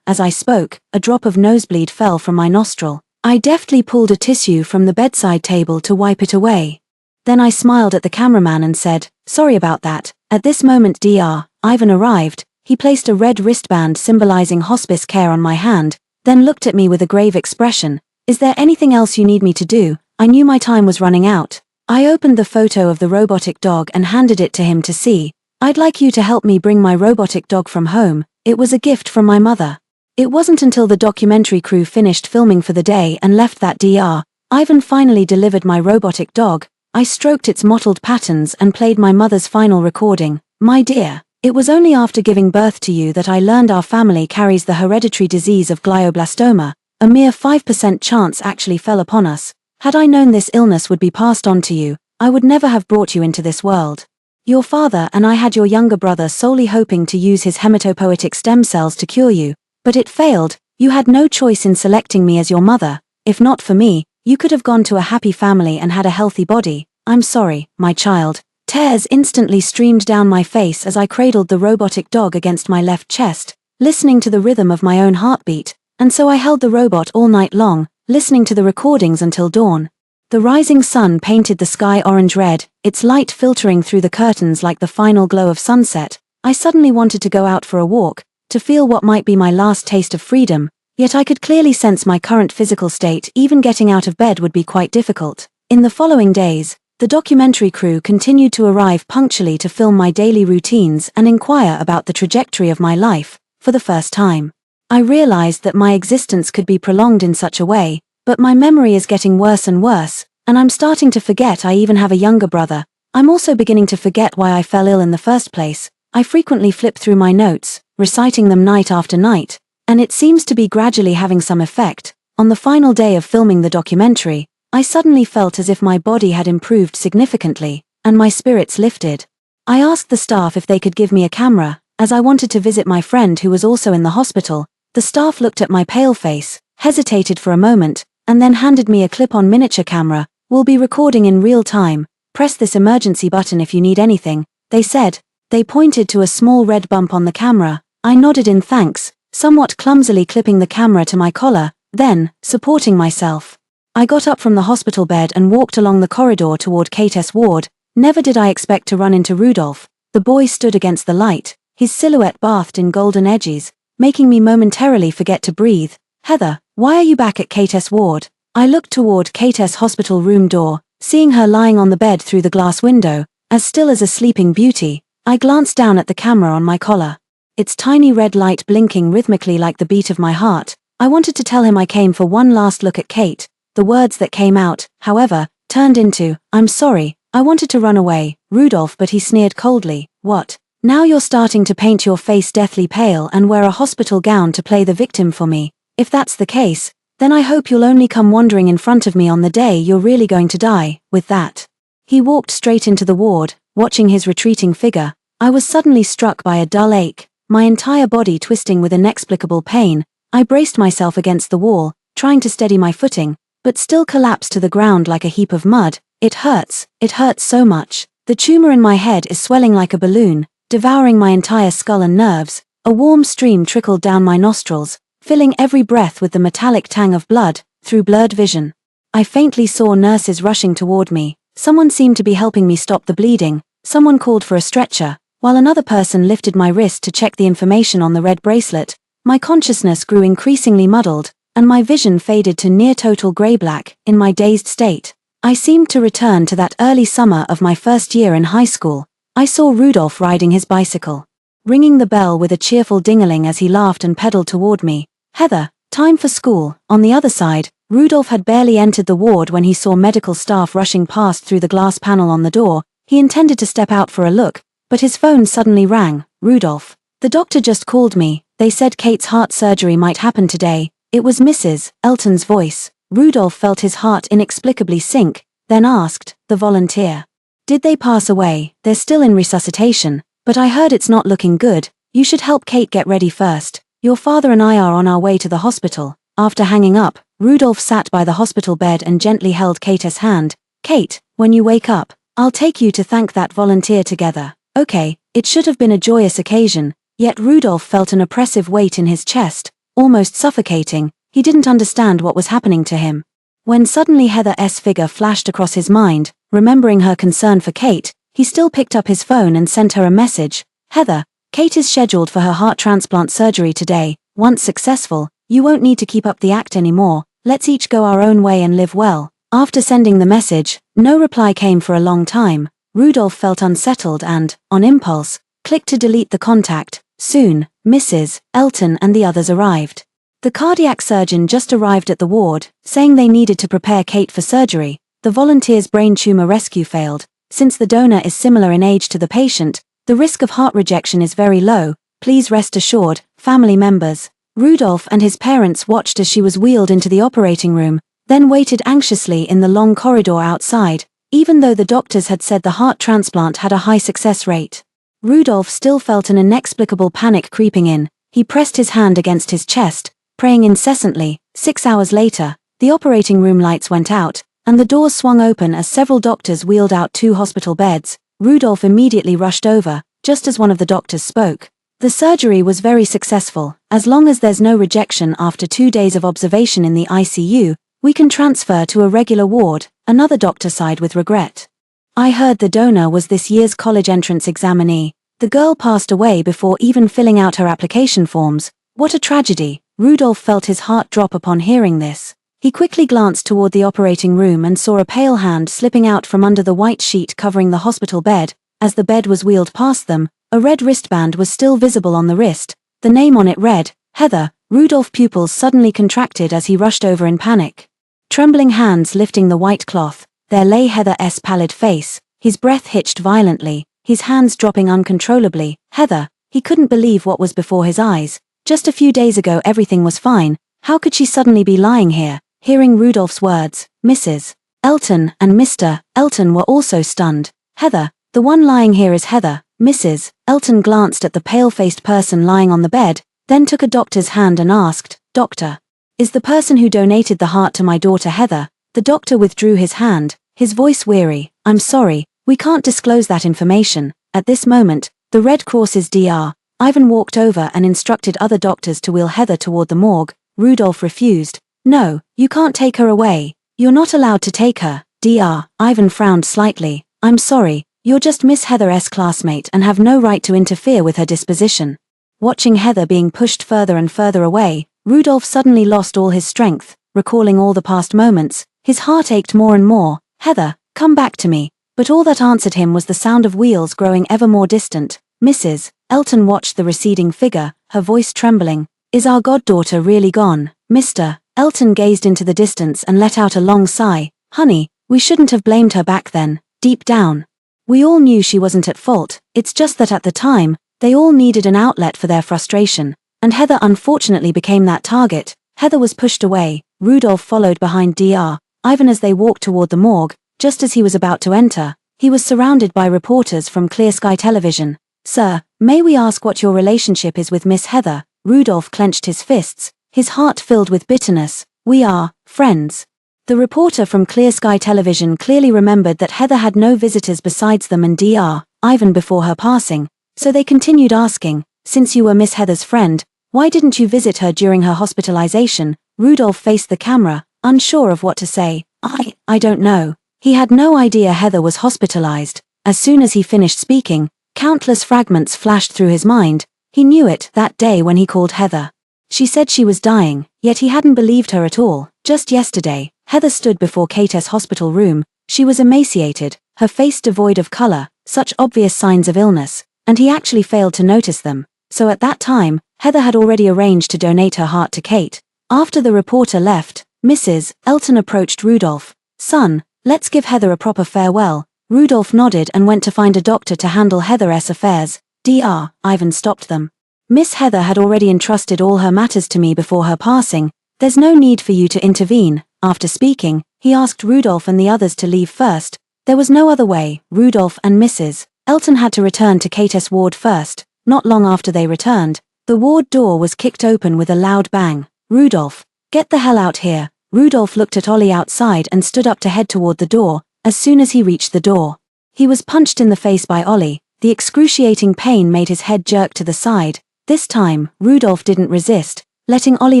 As I spoke, a drop of nosebleed fell from my nostril. I deftly pulled a tissue from the bedside table to wipe it away. Then I smiled at the cameraman and said, sorry about that. At this moment Dr. Ivan arrived. He placed a red wristband symbolizing hospice care on my hand, then looked at me with a grave expression. Is there anything else you need me to do? I knew my time was running out. I opened the photo of the robotic dog and handed it to him to see. I'd like you to help me bring my robotic dog from home. It was a gift from my mother. It wasn't until the documentary crew finished filming for the day and left that Dr. Ivan finally delivered my robotic dog. I stroked its mottled patterns and played my mother's final recording. My dear, it was only after giving birth to you that I learned our family carries the hereditary disease of glioblastoma. A mere 5% chance actually fell upon us. Had I known this illness would be passed on to you, I would never have brought you into this world. Your father and I had your younger brother solely hoping to use his hematopoietic stem cells to cure you, but it failed. You had no choice in selecting me as your mother. If not for me, you could have gone to a happy family and had a healthy body. I'm sorry, my child. Tears instantly streamed down my face as I cradled the robotic dog against my left chest, listening to the rhythm of my own heartbeat, and so I held the robot all night long, listening to the recordings until dawn. The rising sun painted the sky orange-red, its light filtering through the curtains like the final glow of sunset. I suddenly wanted to go out for a walk, to feel what might be my last taste of freedom, yet I could clearly sense my current physical state. Even getting out of bed would be quite difficult. In the following days, the documentary crew continued to arrive punctually to film my daily routines and inquire about the trajectory of my life. For the first time, I realized that my existence could be prolonged in such a way, but my memory is getting worse and worse, and I'm starting to forget I even have a younger brother. I'm also beginning to forget why I fell ill in the first place. I frequently flip through my notes, reciting them night after night, and it seems to be gradually having some effect. On the final day of filming the documentary, I suddenly felt as if my body had improved significantly, and my spirits lifted. I asked the staff if they could give me a camera, as I wanted to visit my friend who was also in the hospital. The staff looked at my pale face, hesitated for a moment, and then handed me a clip-on miniature camera. We'll be recording in real time. Press this emergency button if you need anything, they said. They pointed to a small red bump on the camera. I nodded in thanks, somewhat clumsily clipping the camera to my collar, then, supporting myself, I got up from the hospital bed and walked along the corridor toward Kate's ward. Never did I expect to run into Rudolph. The boy stood against the light, his silhouette bathed in golden edges, making me momentarily forget to breathe. Heather, why are you back at Kate's ward? I looked toward Kate's hospital room door, seeing her lying on the bed through the glass window, as still as a sleeping beauty. I glanced down at the camera on my collar, its tiny red light blinking rhythmically like the beat of my heart. I wanted to tell him I came for one last look at Kate. The words that came out, however, turned into, I'm sorry. I wanted to run away, Rudolph, but he sneered coldly. What? Now you're starting to paint your face deathly pale and wear a hospital gown to play the victim for me. If that's the case, then I hope you'll only come wandering in front of me on the day you're really going to die. With that, he walked straight into the ward. Watching his retreating figure, I was suddenly struck by a dull ache, my entire body twisting with inexplicable pain. I braced myself against the wall, trying to steady my footing, but still collapsed to the ground like a heap of mud. It hurts so much. The tumor in my head is swelling like a balloon, devouring my entire skull and nerves. A warm stream trickled down my nostrils, filling every breath with the metallic tang of blood. Through blurred vision, I faintly saw nurses rushing toward me. Someone seemed to be helping me stop the bleeding. Someone called for a stretcher, while another person lifted my wrist to check the information on the red bracelet. My consciousness grew increasingly muddled, and my vision faded to near total grey-black. In my dazed state, I seemed to return to that early summer of my first year in high school. I saw Rudolph riding his bicycle, ringing the bell with a cheerful ding-a-ling as he laughed and pedaled toward me. Heather, time for school. On the other side, Rudolph had barely entered the ward when he saw medical staff rushing past through the glass panel on the door. He intended to step out for a look, but his phone suddenly rang. Rudolph. The doctor just called me. They said Kate's heart surgery might happen today. It was Mrs. Elton's voice. Rudolph felt his heart inexplicably sink, then asked, the volunteer. Did they pass away? They're still in resuscitation, but I heard it's not looking good. You should help Kate get ready first. Your father and I are on our way to the hospital. After hanging up, Rudolph sat by the hospital bed and gently held Kate's hand. Kate, when you wake up, I'll take you to thank that volunteer together. Okay, it should have been a joyous occasion, yet Rudolph felt an oppressive weight in his chest, almost suffocating. He didn't understand what was happening to him. When suddenly Heather's figure flashed across his mind, remembering her concern for Kate, he still picked up his phone and sent her a message. Heather, Kate is scheduled for her heart transplant surgery today. Once successful, you won't need to keep up the act anymore. Let's each go our own way and live well. After sending the message, no reply came for a long time. Rudolph felt unsettled and, on impulse, clicked to delete the contact. Soon, Mrs. Elton and the others arrived. The cardiac surgeon just arrived at the ward, saying they needed to prepare Kate for surgery. The volunteer's brain tumor rescue failed. Since the donor is similar in age to the patient, the risk of heart rejection is very low. Please rest assured, family members. Rudolph and his parents watched as she was wheeled into the operating room, then waited anxiously in the long corridor outside. Even though the doctors had said the heart transplant had a high success rate, Rudolph still felt an inexplicable panic creeping in. He pressed his hand against his chest, praying incessantly. 6 hours later, the operating room lights went out, and the doors swung open as several doctors wheeled out 2 hospital beds. Rudolph immediately rushed over, just as one of the doctors spoke. The surgery was very successful. As long as there's no rejection after 2 days of observation in the ICU, we can transfer to a regular ward, another doctor sighed with regret. I heard the donor was this year's college entrance examinee. The girl passed away before even filling out her application forms. What a tragedy. Rudolph felt his heart drop upon hearing this. He quickly glanced toward the operating room and saw a pale hand slipping out from under the white sheet covering the hospital bed. As the bed was wheeled past them, a red wristband was still visible on the wrist. The name on it read, Heather. Rudolph's pupils suddenly contracted as he rushed over in panic. Trembling hands lifting the white cloth, there lay Heather's pallid face. His breath hitched violently, his hands dropping uncontrollably. Heather, he couldn't believe what was before his eyes. Just a few days ago everything was fine. How could she suddenly be lying here? Hearing Rudolph's words, Mrs. Elton and Mr. Elton were also stunned. Heather, the one lying here is Heather. Mrs. Elton glanced at the pale-faced person lying on the bed, then took a doctor's hand and asked, Doctor, is the person who donated the heart to my daughter Heather? The doctor withdrew his hand, his voice weary. I'm sorry, we can't disclose that information. At this moment, the Red Cross's Dr. Ivan walked over and instructed other doctors to wheel Heather toward the morgue. Rudolph refused. No, you can't take her away. You're not allowed to take her. Dr. Ivan frowned slightly. I'm sorry, you're just Miss Heather's classmate and have no right to interfere with her disposition. Watching Heather being pushed further and further away, Rudolph suddenly lost all his strength. Recalling all the past moments, his heart ached more and more. Heather, come back to me. But all that answered him was the sound of wheels growing ever more distant. Mrs. Elton watched the receding figure, her voice trembling. Is our goddaughter really gone? Mr. Elton gazed into the distance and let out a long sigh. Honey, we shouldn't have blamed her back then. Deep down, we all knew she wasn't at fault. It's just that at the time, they all needed an outlet for their frustration. And Heather unfortunately became that target. Heather was pushed away. Rudolph followed behind Dr. Ivan as they walked toward the morgue. Just as he was about to enter, he was surrounded by reporters from Clear Sky Television. Sir, may we ask what your relationship is with Miss Heather? Rudolph clenched his fists, his heart filled with bitterness. We are friends. The reporter from Clear Sky Television clearly remembered that Heather had no visitors besides them and Dr. Ivan before her passing, so they continued asking, since you were Miss Heather's friend, why didn't you visit her during her hospitalization? Rudolph faced the camera, unsure of what to say. I don't know. He had no idea Heather was hospitalized. As soon as he finished speaking, countless fragments flashed through his mind. He knew it that day when he called Heather. She said she was dying, yet he hadn't believed her at all. Just yesterday, Heather stood before Kate's hospital room. She was emaciated, her face devoid of color, such obvious signs of illness, and he actually failed to notice them. So at that time, Heather had already arranged to donate her heart to Kate. After the reporter left, Mrs. Elton approached Rudolph. Son, let's give Heather a proper farewell. Rudolph nodded and went to find a doctor to handle Heather's affairs. Dr. Ivan stopped them. Miss Heather had already entrusted all her matters to me before her passing. There's no need for you to intervene. After speaking, he asked Rudolph and the others to leave first. There was no other way. Rudolph and Mrs. Elton had to return to Kate's ward first. Not long after they returned, the ward door was kicked open with a loud bang. Rudolph, get the hell out here. Rudolph looked at Ollie outside and stood up to head toward the door. As soon as he reached the door, He was punched in the face by Ollie. The excruciating pain made his head jerk to the side. This time, Rudolph didn't resist, letting Ollie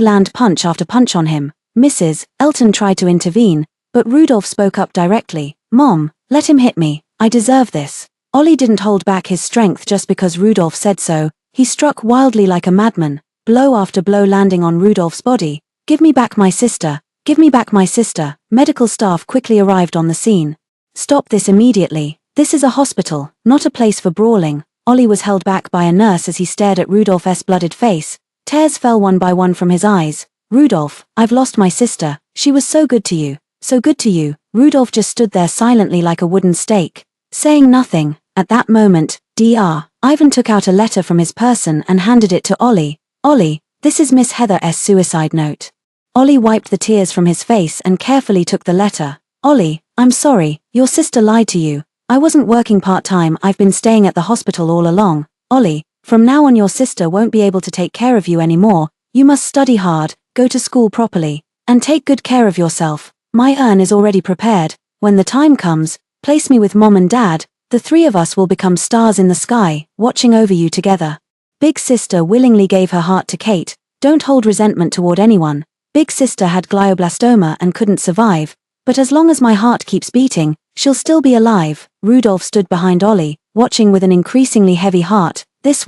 land punch after punch on him. Mrs. Elton tried to intervene, but Rudolph spoke up directly. "Mom, let him hit me. I deserve this." Ollie didn't hold back his strength just because Rudolph said so. He struck wildly like a madman, blow after blow landing on Rudolph's body. "Give me back my sister. Give me back my sister." Medical staff quickly arrived on the scene. "Stop this immediately. This is a hospital, not a place for brawling." Ollie was held back by a nurse as he stared at Rudolph's blooded face. Tears fell one by one from his eyes. "Rudolph, I've lost my sister. She was so good to you. So good to you." Rudolph just stood there silently like a wooden stake, saying nothing. At that moment, Dr. Ivan took out a letter from his person and handed it to Ollie. "Ollie, this is Miss Heather's suicide note." Ollie wiped the tears from his face and carefully took the letter. "Ollie, I'm sorry, your sister lied to you. I wasn't working part-time, I've been staying at the hospital all along. Ollie, from now on your sister won't be able to take care of you anymore. You must study hard, go to school properly, and take good care of yourself. My urn is already prepared. When the time comes, place me with Mom and Dad. The three of us will become stars in the sky, watching over you together." Big Sister willingly gave her heart to Kate. "Don't hold resentment toward anyone. Big Sister had glioblastoma and couldn't survive, but as long as my heart keeps beating, she'll still be alive." Rudolph stood behind Ollie, watching with an increasingly heavy heart. This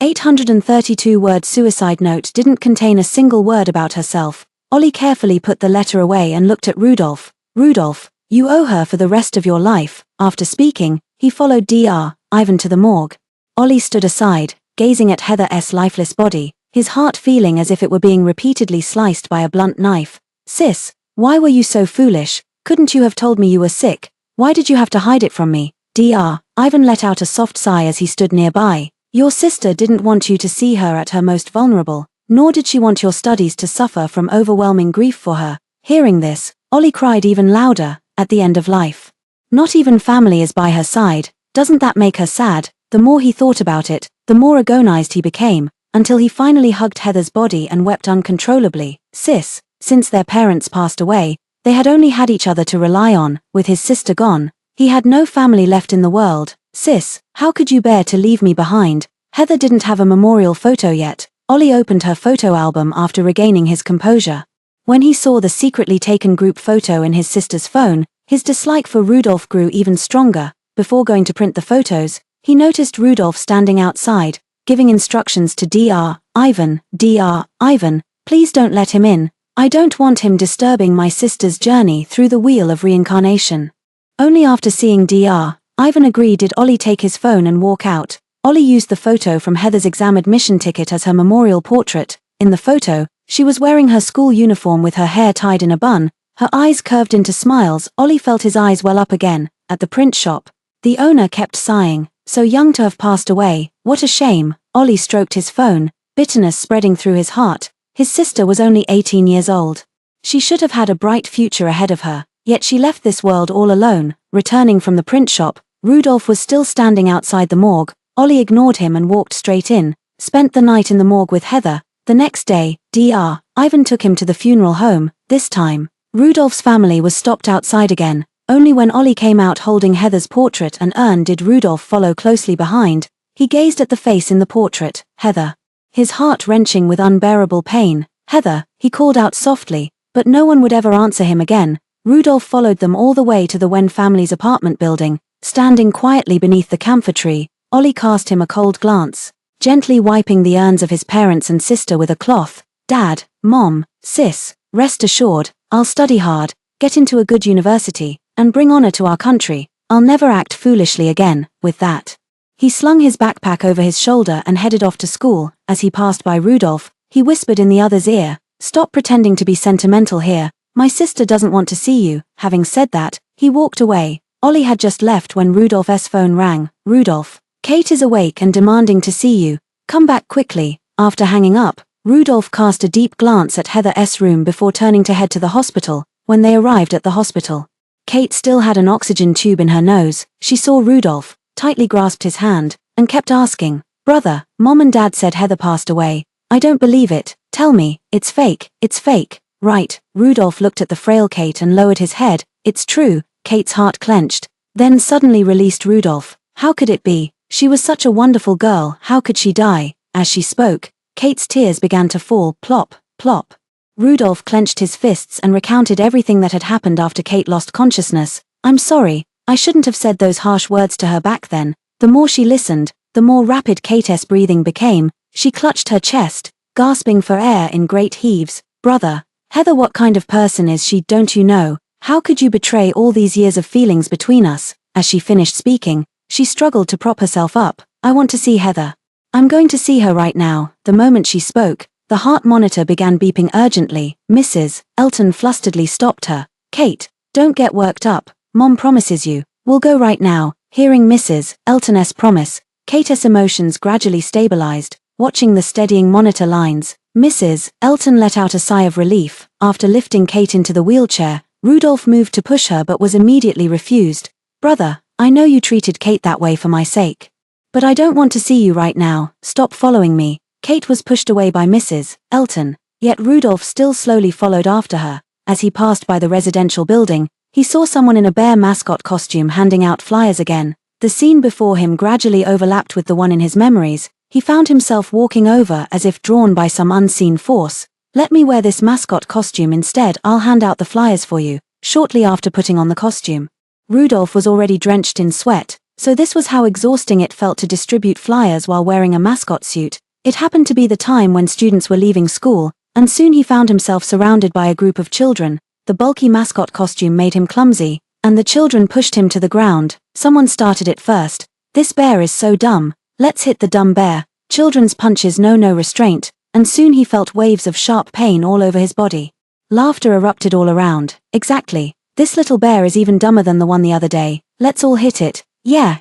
832-word suicide note didn't contain a single word about herself. Ollie carefully put the letter away and looked at Rudolph. "Rudolph, you owe her for the rest of your life." After speaking, he followed Dr. Ivan to the morgue. Ollie stood aside, gazing at Heather's lifeless body, his heart feeling as if it were being repeatedly sliced by a blunt knife. "Sis, why were you so foolish? Couldn't you have told me you were sick? Why did you have to hide it from me?" Dr. Ivan let out a soft sigh as he stood nearby. "Your sister didn't want you to see her at her most vulnerable, nor did she want your studies to suffer from overwhelming grief for her." Hearing this, Ollie cried even louder. At the end of life, not even family is by her side. Doesn't that make her sad? The more he thought about it, the more agonized he became, until he finally hugged Heather's body and wept uncontrollably. "Sis, since their parents passed away, they had only had each other to rely on. With his sister gone, he had no family left in the world. Sis, how could you bear to leave me behind?" Heather didn't have a memorial photo yet. Ollie opened her photo album after regaining his composure. When he saw the secretly taken group photo in his sister's phone, his dislike for Rudolph grew even stronger. Before going to print the photos, he noticed Rudolph standing outside, giving instructions to Dr. Ivan. "Dr. Ivan, please don't let him in. I don't want him disturbing my sister's journey through the wheel of reincarnation." Only after seeing Dr. Ivan agree did Ollie take his phone and walk out. Ollie used the photo from Heather's exam admission ticket as her memorial portrait. In the photo, she was wearing her school uniform with her hair tied in a bun, her eyes curved into smiles. Ollie felt his eyes well up again. At the print shop, the owner kept sighing. "So young to have passed away, what a shame." Ollie stroked his phone, bitterness spreading through his heart. His sister was only 18 years old. She should have had a bright future ahead of her, yet she left this world all alone. Returning from the print shop, Rudolph was still standing outside the morgue. Ollie ignored him and walked straight in, spent the night in the morgue with Heather. The next day, Dr. Ivan took him to the funeral home. This time, Rudolph's family was stopped outside again. Only when Ollie came out holding Heather's portrait and urn did Rudolph follow closely behind. He gazed at the face in the portrait, Heather, his heart wrenching with unbearable pain. "Heather," he called out softly, but no one would ever answer him again. Rudolph followed them all the way to the Wen family's apartment building. Standing quietly beneath the camphor tree, Ollie cast him a cold glance, gently wiping the urns of his parents and sister with a cloth. "Dad, Mom, Sis, rest assured, I'll study hard, get into a good university, and bring honor to our country. I'll never act foolishly again." With that, he slung his backpack over his shoulder and headed off to school. As he passed by Rudolph, he whispered in the other's ear, "Stop pretending to be sentimental here. My sister doesn't want to see you." Having said that, he walked away. Ollie had just left when Rudolph's phone rang. "Rudolph, Kate is awake and demanding to see you. Come back quickly." After hanging up, Rudolph cast a deep glance at Heather's room before turning to head to the hospital. When they arrived at the hospital, Kate still had an oxygen tube in her nose. She saw Rudolph, tightly grasped his hand, and kept asking, "Brother, Mom and Dad said Heather passed away. I don't believe it. Tell me, it's fake, it's fake." "Right." Rudolph looked at the frail Kate and lowered his head. "It's true." Kate's heart clenched. then suddenly released Rudolph. How could it be? She was such a wonderful girl, how could she die? As she spoke, Kate's tears began to fall, plop, plop. Rudolph clenched his fists and recounted everything that had happened after Kate lost consciousness. I'm sorry, I shouldn't have said those harsh words to her back then. The more she listened, the more rapid Kate's breathing became. She clutched her chest, gasping for air in great heaves. Brother, Heather, what kind of person is she, don't you know? How could you betray all these years of feelings between us? As she finished speaking, she struggled to prop herself up. I want to see Heather. I'm going to see her right now. The moment she spoke, the heart monitor began beeping urgently. Mrs. Elton flusteredly stopped her. Kate, don't get worked up. Mom promises you. We'll go right now. Hearing Mrs. Elton's promise, Kate's emotions gradually stabilized. Watching the steadying monitor lines, Mrs. Elton let out a sigh of relief. After lifting Kate into the wheelchair, Rudolph moved to push her but was immediately refused. Brother, I know you treated Kate that way for my sake. But I don't want to see you right now. Stop following me. Kate was pushed away by Mrs. Elton, yet Rudolph still slowly followed after her. As he passed by the residential building, he saw someone in a bear mascot costume handing out flyers again. The scene before him gradually overlapped with the one in his memories. He found himself walking over as if drawn by some unseen force. Let me wear this mascot costume instead, I'll hand out the flyers for you. Shortly after putting on the costume, Rudolph was already drenched in sweat, so this was how exhausting it felt to distribute flyers while wearing a mascot suit. It happened to be the time when students were leaving school, and soon he found himself surrounded by a group of children. The bulky mascot costume made him clumsy, and the children pushed him to the ground. Someone started it first. This bear is so dumb. Let's hit the dumb bear. Children's punches know no restraint, and soon he felt waves of sharp pain all over his body. Laughter erupted all around. Exactly. This little bear is even dumber than the one the other day. Let's all hit it. Yeah,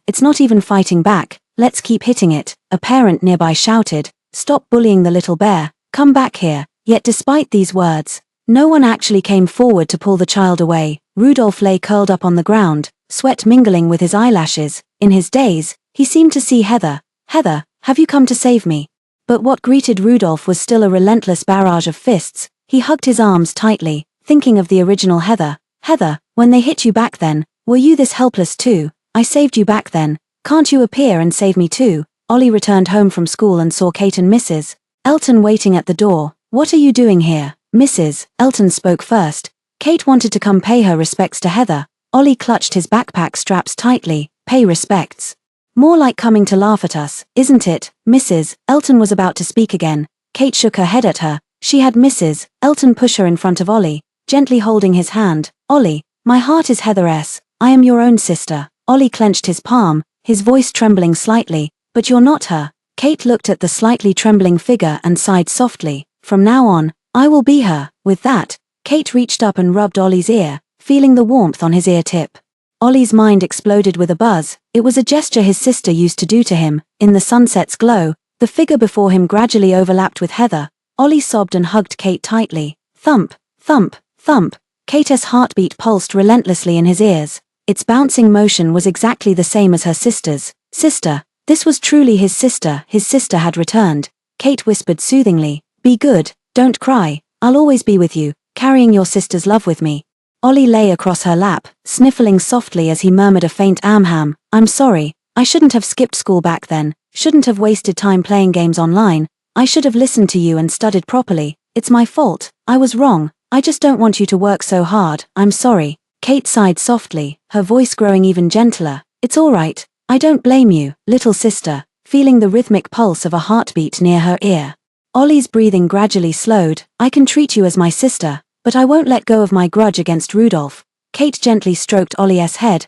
it's not even fighting back. Let's keep hitting it. A parent nearby shouted, stop bullying the little bear. Come back here. Yet despite these words, no one actually came forward to pull the child away. Rudolph lay curled up on the ground, sweat mingling with his eyelashes. In his daze, he seemed to see Heather. Heather, have you come to save me? But what greeted Rudolph was still a relentless barrage of fists. He hugged his arms tightly, thinking of the original Heather. Heather, when they hit you back then, were you this helpless too? I saved you back then. Can't you appear and save me too? Ollie returned home from school and saw Kate and Mrs. Elton waiting at the door. What are you doing here? Mrs. Elton spoke first. Kate wanted to come pay her respects to Heather. Ollie clutched his backpack straps tightly. Pay respects. More like coming to laugh at us, isn't it? Mrs. Elton was about to speak again. Kate shook her head at her. She had Mrs. Elton push her in front of Ollie, gently holding his hand. Ollie, my heart is Heather's. I am your own sister. Ollie clenched his palm, his voice trembling slightly. But you're not her. Kate looked at the slightly trembling figure and sighed softly. From now on, I will be her. With that, Kate reached up and rubbed Ollie's ear, feeling the warmth on his ear tip. Ollie's mind exploded with a buzz. It was a gesture his sister used to do to him. In the sunset's glow, the figure before him gradually overlapped with Heather. Ollie sobbed and hugged Kate tightly. Thump, thump, thump. Kate's heartbeat pulsed relentlessly in his ears. Its bouncing motion was exactly the same as her sister's. Sister. This was truly his sister. His sister had returned. Kate whispered soothingly. Be good. Don't cry. I'll always be with you, carrying your sister's love with me. Ollie lay across her lap, sniffling softly as he murmured a faint amham. I'm sorry. I shouldn't have skipped school back then. Shouldn't have wasted time playing games online. I should have listened to you and studied properly. It's my fault. I was wrong. I just don't want you to work so hard. I'm sorry. Kate sighed softly, her voice growing even gentler. It's all right. I don't blame you, little sister, feeling the rhythmic pulse of a heartbeat near her ear. Ollie's breathing gradually slowed. I can treat you as my sister, but I won't let go of my grudge against Rudolph. Kate gently stroked Ollie's head.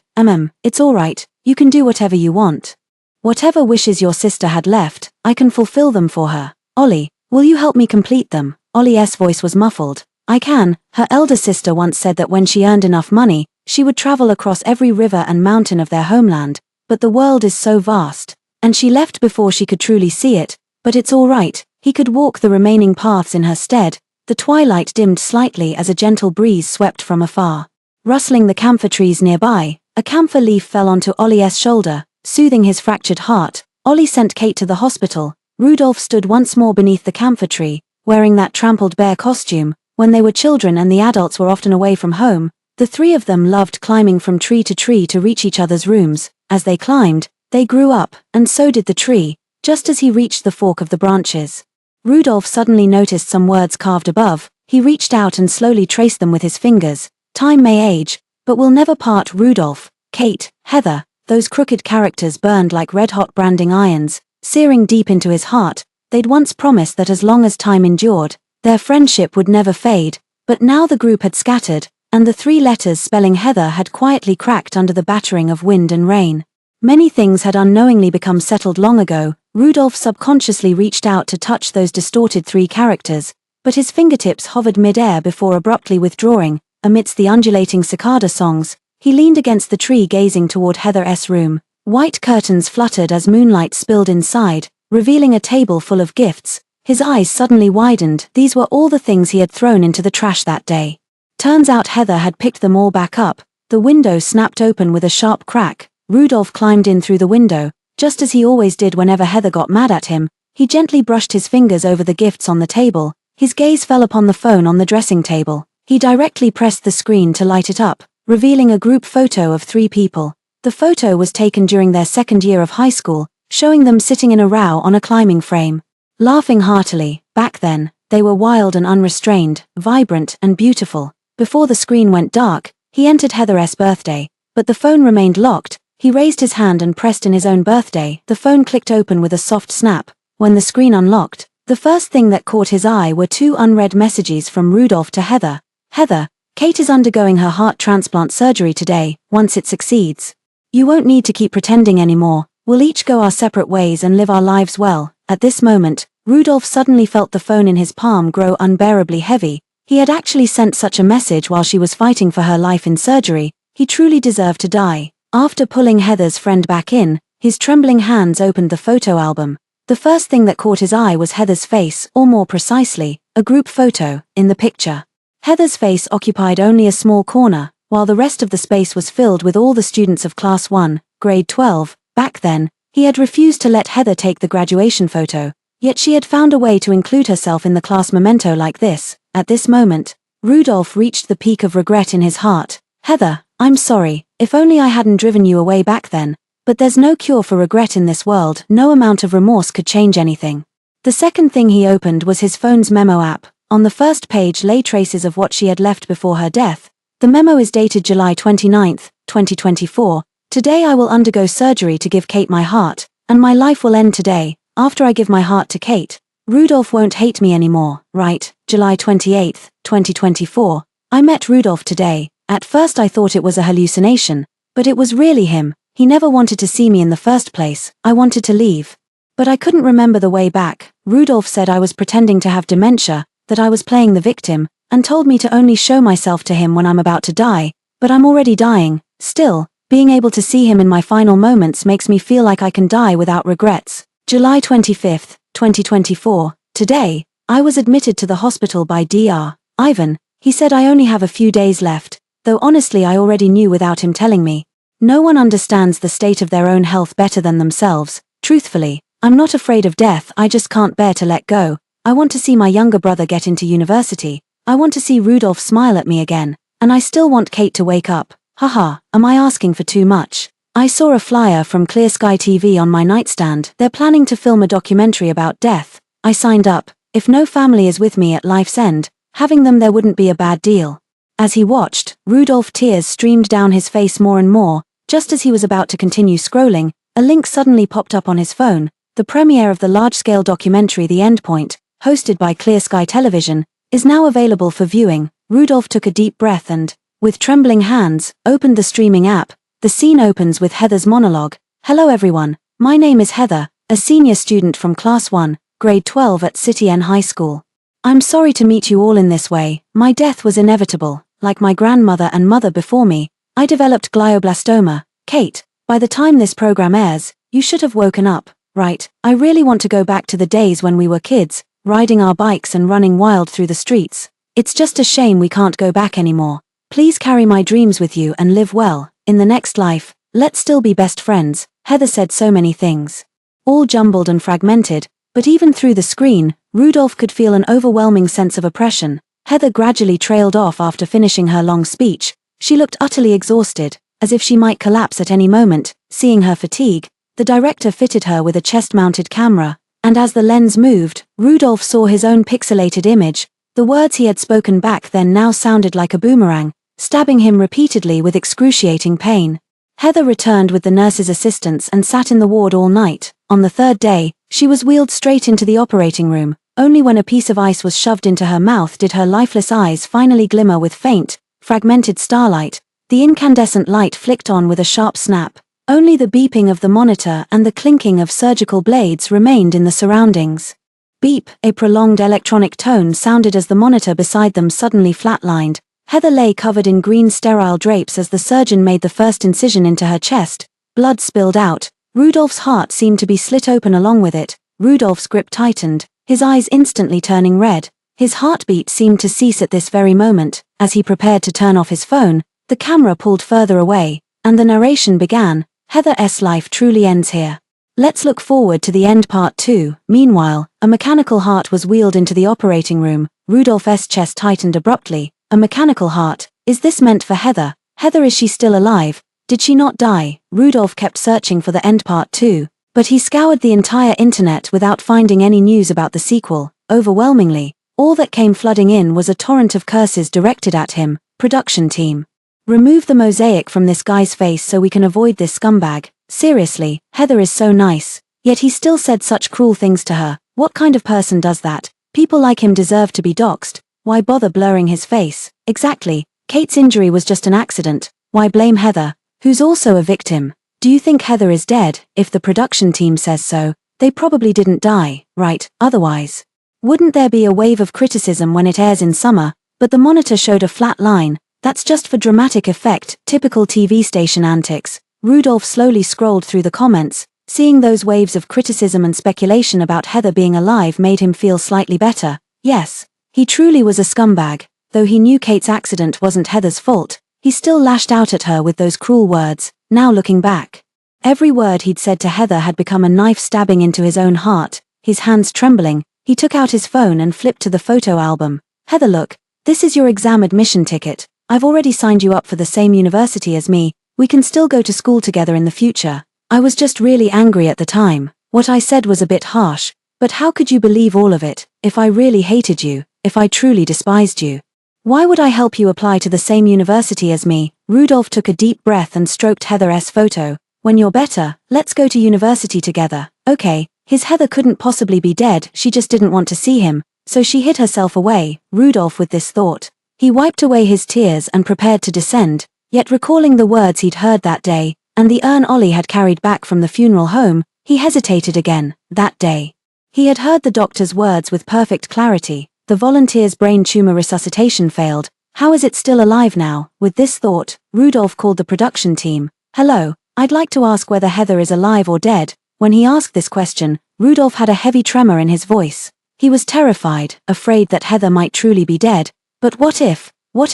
It's all right. You can do whatever you want. Whatever wishes your sister had left, I can fulfill them for her. Ollie, will you help me complete them? Ollie's voice was muffled. I can. Her elder sister once said that when she earned enough money, she would travel across every river and mountain of their homeland. But the world is so vast, and she left before she could truly see it. But it's all right. He could walk the remaining paths in her stead. The twilight dimmed slightly as a gentle breeze swept from afar, rustling the camphor trees nearby. A camphor leaf fell onto Ollie's shoulder, soothing his fractured heart. Ollie sent Kate to the hospital. Rudolph stood once more beneath the camphor tree, wearing that trampled bear costume. When they were children and the adults were often away from home, The three of them loved climbing from tree to reach each other's rooms. As they climbed, they grew up, and so did the tree, just as he reached the fork of the branches. Rudolph suddenly noticed some words carved above. He reached out and slowly traced them with his fingers. Time may age, but will never part. Rudolph, Kate, Heather. Those crooked characters burned like red-hot branding irons, searing deep into his heart. They'd once promised that as long as time endured, their friendship would never fade, but now the group had scattered, and the three letters spelling Heather had quietly cracked under the battering of wind and rain. Many things had unknowingly become settled long ago. Rudolph subconsciously reached out to touch those distorted three characters, but his fingertips hovered mid-air before abruptly withdrawing. Amidst the undulating cicada songs, he leaned against the tree gazing toward Heather's room. White curtains fluttered as moonlight spilled inside, revealing a table full of gifts. His eyes suddenly widened. These were all the things he had thrown into the trash that day. Turns out Heather had picked them all back up. The window snapped open with a sharp crack. Rudolph climbed in through the window, just as he always did whenever Heather got mad at him. He gently brushed his fingers over the gifts on the table. His gaze fell upon the phone on the dressing table. He directly pressed the screen to light it up, revealing a group photo of three people. The photo was taken during their second year of high school, showing them sitting in a row on a climbing frame, laughing heartily. Back then, they were wild and unrestrained, vibrant and beautiful. Before the screen went dark, he entered Heather's birthday, but the phone remained locked. He raised his hand and pressed in his own birthday. The phone clicked open with a soft snap. When the screen unlocked, the first thing that caught his eye were two unread messages from Rudolph to Heather. Heather, Kate is undergoing her heart transplant surgery today. Once it succeeds, you won't need to keep pretending anymore. We'll each go our separate ways and live our lives well. At this moment, Rudolph suddenly felt the phone in his palm grow unbearably heavy. He had actually sent such a message while she was fighting for her life in surgery. He truly deserved to die. After pulling Heather's friend back in, his trembling hands opened the photo album. The first thing that caught his eye was Heather's face, or more precisely, a group photo. In the picture, Heather's face occupied only a small corner, while the rest of the space was filled with all the students of Class 1, Grade 12. Back then, he had refused to let Heather take the graduation photo, yet she had found a way to include herself in the class memento like this. At this moment, Rudolph reached the peak of regret in his heart. Heather, I'm sorry, if only I hadn't driven you away back then. But there's no cure for regret in this world. No amount of remorse could change anything. The second thing he opened was his phone's memo app. On the first page lay traces of what she had left before her death. The memo is dated July 29, 2024. Today I will undergo surgery to give Kate my heart, and my life will end today. After I give my heart to Kate, Rudolph won't hate me anymore, right? July 28, 2024. I met Rudolph today. At first I thought it was a hallucination, but it was really him. He never wanted to see me in the first place. I wanted to leave, but I couldn't remember the way back. Rudolph said I was pretending to have dementia, that I was playing the victim, and told me to only show myself to him when I'm about to die. But I'm already dying. Still, being able to see him in my final moments makes me feel like I can die without regrets. July 25, 2024. Today, I was admitted to the hospital by Dr. Ivan. He said I only have a few days left, though honestly I already knew without him telling me. No one understands the state of their own health better than themselves. Truthfully, I'm not afraid of death, I just can't bear to let go. I want to see my younger brother get into university. I want to see Rudolph smile at me again. And I still want Kate to wake up. Haha, am I asking for too much? I saw a flyer from Clear Sky TV on my nightstand. They're planning to film a documentary about death. I signed up. If no family is with me at life's end, having them there wouldn't be a bad deal. As he watched, Rudolph, tears streamed down his face more and more. Just as he was about to continue scrolling, a link suddenly popped up on his phone. The premiere of the large-scale documentary The Endpoint, hosted by Clear Sky Television, is now available for viewing. Rudolph took a deep breath and, with trembling hands, opened the streaming app. The scene opens with Heather's monologue. Hello everyone, my name is Heather, a senior student from Class 1, Grade 12 at City N High School. I'm sorry to meet you all in this way. My death was inevitable. Like my grandmother and mother before me, I developed glioblastoma. Kate, by the time this program airs, you should have woken up, right? I really want to go back to the days when we were kids, riding our bikes and running wild through the streets. It's just a shame we can't go back anymore. Please carry my dreams with you and live well. In the next life, let's still be best friends. Heather said so many things, all jumbled and fragmented, but even through the screen, Rudolph could feel an overwhelming sense of oppression. Heather gradually trailed off after finishing her long speech. She looked utterly exhausted, as if she might collapse at any moment. Seeing her fatigue, the director fitted her with a chest-mounted camera, and as the lens moved, Rudolph saw his own pixelated image. The words he had spoken back then now sounded like a boomerang, stabbing him repeatedly with excruciating pain. Heather returned with the nurse's assistants and sat in the ward all night. On the third day, she was wheeled straight into the operating room. Only when a piece of ice was shoved into her mouth did her lifeless eyes finally glimmer with faint, fragmented starlight. The incandescent light flicked on with a sharp snap. Only the beeping of the monitor and the clinking of surgical blades remained in the surroundings. Beep, a prolonged electronic tone sounded as the monitor beside them suddenly flatlined. Heather lay covered in green sterile drapes as the surgeon made the first incision into her chest. Blood spilled out. Rudolph's heart seemed to be slit open along with it. Rudolph's grip tightened, his eyes instantly turning red. His heartbeat seemed to cease at this very moment. As he prepared to turn off his phone, the camera pulled further away, and the narration began. Heather's life truly ends here. Let's look forward to the end part 2. Meanwhile, a mechanical heart was wheeled into the operating room. Rudolph's chest tightened abruptly. A mechanical heart? Is this meant for Heather? Heather, is she still alive? Did she not die? Rudolph kept searching for the end part 2, but he scoured the entire internet without finding any news about the sequel. Overwhelmingly, all that came flooding in was a torrent of curses directed at him. Production team, remove the mosaic from this guy's face so we can avoid this scumbag. Seriously, Heather is so nice, yet he still said such cruel things to her. What kind of person does that? People like him deserve to be doxxed. Why bother blurring his face? Exactly, Kate's injury was just an accident. Why blame Heather, who's also a victim? Do you think Heather is dead? If the production team says so, they probably didn't die, right? Otherwise, wouldn't there be a wave of criticism when it airs in summer? But the monitor showed a flat line. That's just for dramatic effect. Typical TV station antics. Rudolph slowly scrolled through the comments. Seeing those waves of criticism and speculation about Heather being alive made him feel slightly better. Yes, he truly was a scumbag. Though he knew Kate's accident wasn't Heather's fault, he still lashed out at her with those cruel words. Now looking back, every word he'd said to Heather had become a knife stabbing into his own heart. His hands trembling, he took out his phone and flipped to the photo album. Heather, look, this is your exam admission ticket. I've already signed you up for the same university as me. We can still go to school together in the future. I was just really angry at the time. What I said was a bit harsh, but how could you believe all of it? If I really hated you, if I truly despised you, why would I help you apply to the same university as me? Rudolph took a deep breath and stroked Heather's photo. When you're better, let's go to university together. Okay, his Heather couldn't possibly be dead, she just didn't want to see him, so she hid herself away. Rudolph, with this thought, he wiped away his tears and prepared to descend, yet recalling the words he'd heard that day, and the urn Ollie had carried back from the funeral home, he hesitated again. That day, he had heard the doctor's words with perfect clarity. The volunteer's brain tumor resuscitation failed. How is it still alive now? With this thought, Rudolph called the production team. Hello, I'd like to ask whether Heather is alive or dead. When he asked this question, Rudolph had a heavy tremor in his voice. He was terrified, afraid that Heather might truly be dead. But what if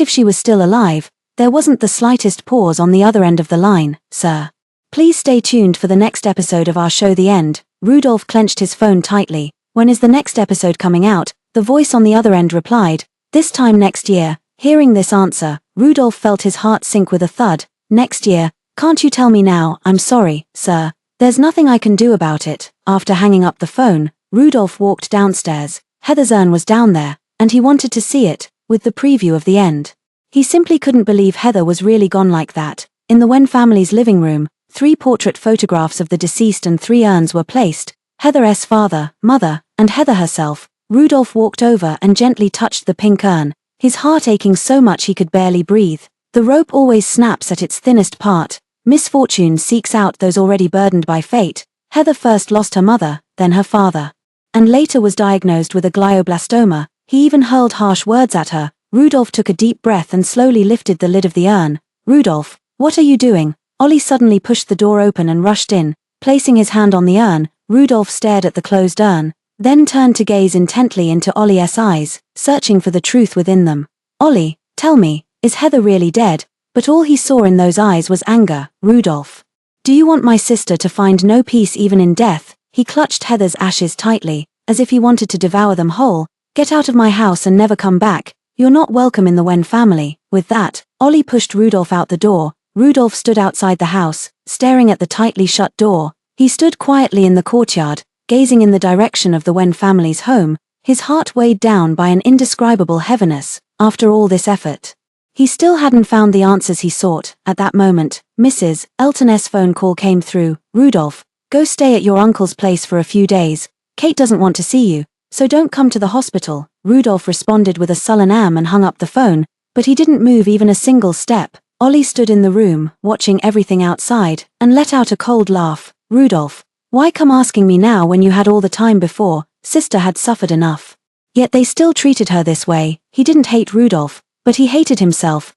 she was still alive? There wasn't the slightest pause on the other end of the line. Sir, please stay tuned for the next episode of our show, The End. Rudolph clenched his phone tightly. When is the next episode coming out? The voice on the other end replied, this time next year. Hearing this answer, Rudolph felt his heart sink with a thud. Next year? Can't you tell me now? I'm sorry, sir. There's nothing I can do about it. After hanging up the phone, Rudolph walked downstairs. Heather's urn was down there, and he wanted to see it, with the preview of the end. He simply couldn't believe Heather was really gone like that. In the Wen family's living room, 3 portrait photographs of the deceased and 3 urns were placed. Heather's father, mother, and Heather herself. Rudolph walked over and gently touched the pink urn, his heart aching so much he could barely breathe. The rope always snaps at its thinnest part. Misfortune seeks out those already burdened by fate. Heather first lost her mother, then her father, and later was diagnosed with a glioblastoma. He even hurled harsh words at her. Rudolph took a deep breath and slowly lifted the lid of the urn. Rudolph, what are you doing? Ollie suddenly pushed the door open and rushed in. Placing his hand on the urn, Rudolph stared at the closed urn, then turned to gaze intently into Ollie's eyes, searching for the truth within them. Ollie, tell me, is Heather really dead? But all he saw in those eyes was anger. Rudolph, do you want my sister to find no peace even in death? He clutched Heather's ashes tightly, as if he wanted to devour them whole. Get out of my house and never come back. You're not welcome in the Wen family. With that, Ollie pushed Rudolph out the door. Rudolph stood outside the house, staring at the tightly shut door. He stood quietly in the courtyard, gazing in the direction of the Wen family's home, his heart weighed down by an indescribable heaviness. After all this effort, he still hadn't found the answers he sought. At that moment, Mrs. Elton's phone call came through. "Rudolph, go stay at your uncle's place for a few days. Kate doesn't want to see you, so don't come to the hospital." Rudolph responded with a sullen and hung up the phone, but he didn't move even a single step. Ollie stood in the room, watching everything outside, and let out a cold laugh. "Rudolph, why come asking me now when you had all the time before? Sister had suffered enough." Yet they still treated her this way. He didn't hate Rudolph, but he hated himself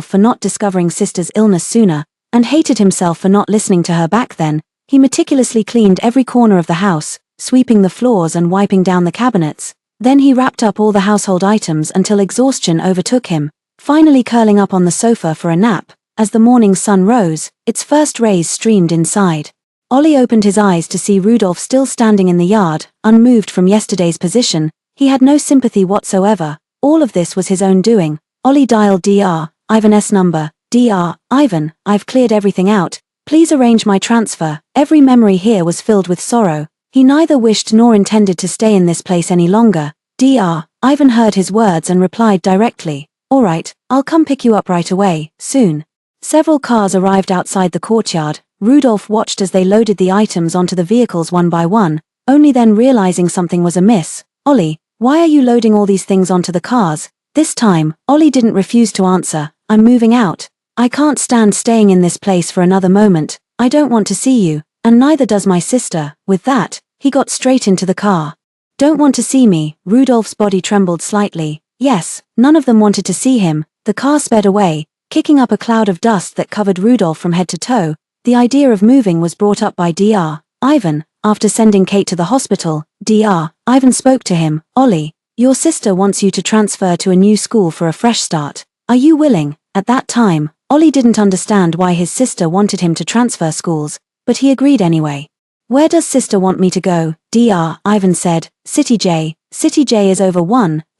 for not discovering Sister's illness sooner, and hated himself for not listening to her back then. He meticulously cleaned every corner of the house, sweeping the floors and wiping down the cabinets. Then he wrapped up all the household items until exhaustion overtook him, finally curling up on the sofa for a nap. As the morning sun rose, its first rays streamed inside. Ollie opened his eyes to see Rudolph still standing in the yard, unmoved from yesterday's position. He had no sympathy whatsoever. All of this was his own doing. Ollie dialed Dr. Ivan's number. "Dr. Ivan, I've cleared everything out. Please arrange my transfer." Every memory here was filled with sorrow. He neither wished nor intended to stay in this place any longer. Dr. Ivan heard his words and replied directly, "All right, I'll come pick you up right away, soon." Several cars arrived outside the courtyard. Rudolph watched as they loaded the items onto the vehicles one by one, only then realizing something was amiss. "Ollie, why are you loading all these things onto the cars?" This time, Ollie didn't refuse to answer. "I'm moving out. I can't stand staying in this place for another moment. I don't want to see you, and neither does my sister." With that, he got straight into the car. "Don't want to see me?" Rudolph's body trembled slightly. Yes, none of them wanted to see him. The car sped away, kicking up a cloud of dust that covered Rudolph from head to toe. The idea of moving was brought up by Dr. Ivan. After sending Kate to the hospital, Dr. Ivan spoke to him. "Ollie, your sister wants you to transfer to a new school for a fresh start. Are you willing?" At that time, Ollie didn't understand why his sister wanted him to transfer schools, but he agreed anyway. "Where does sister want me to go?" Dr. Ivan said. "City J. City J is over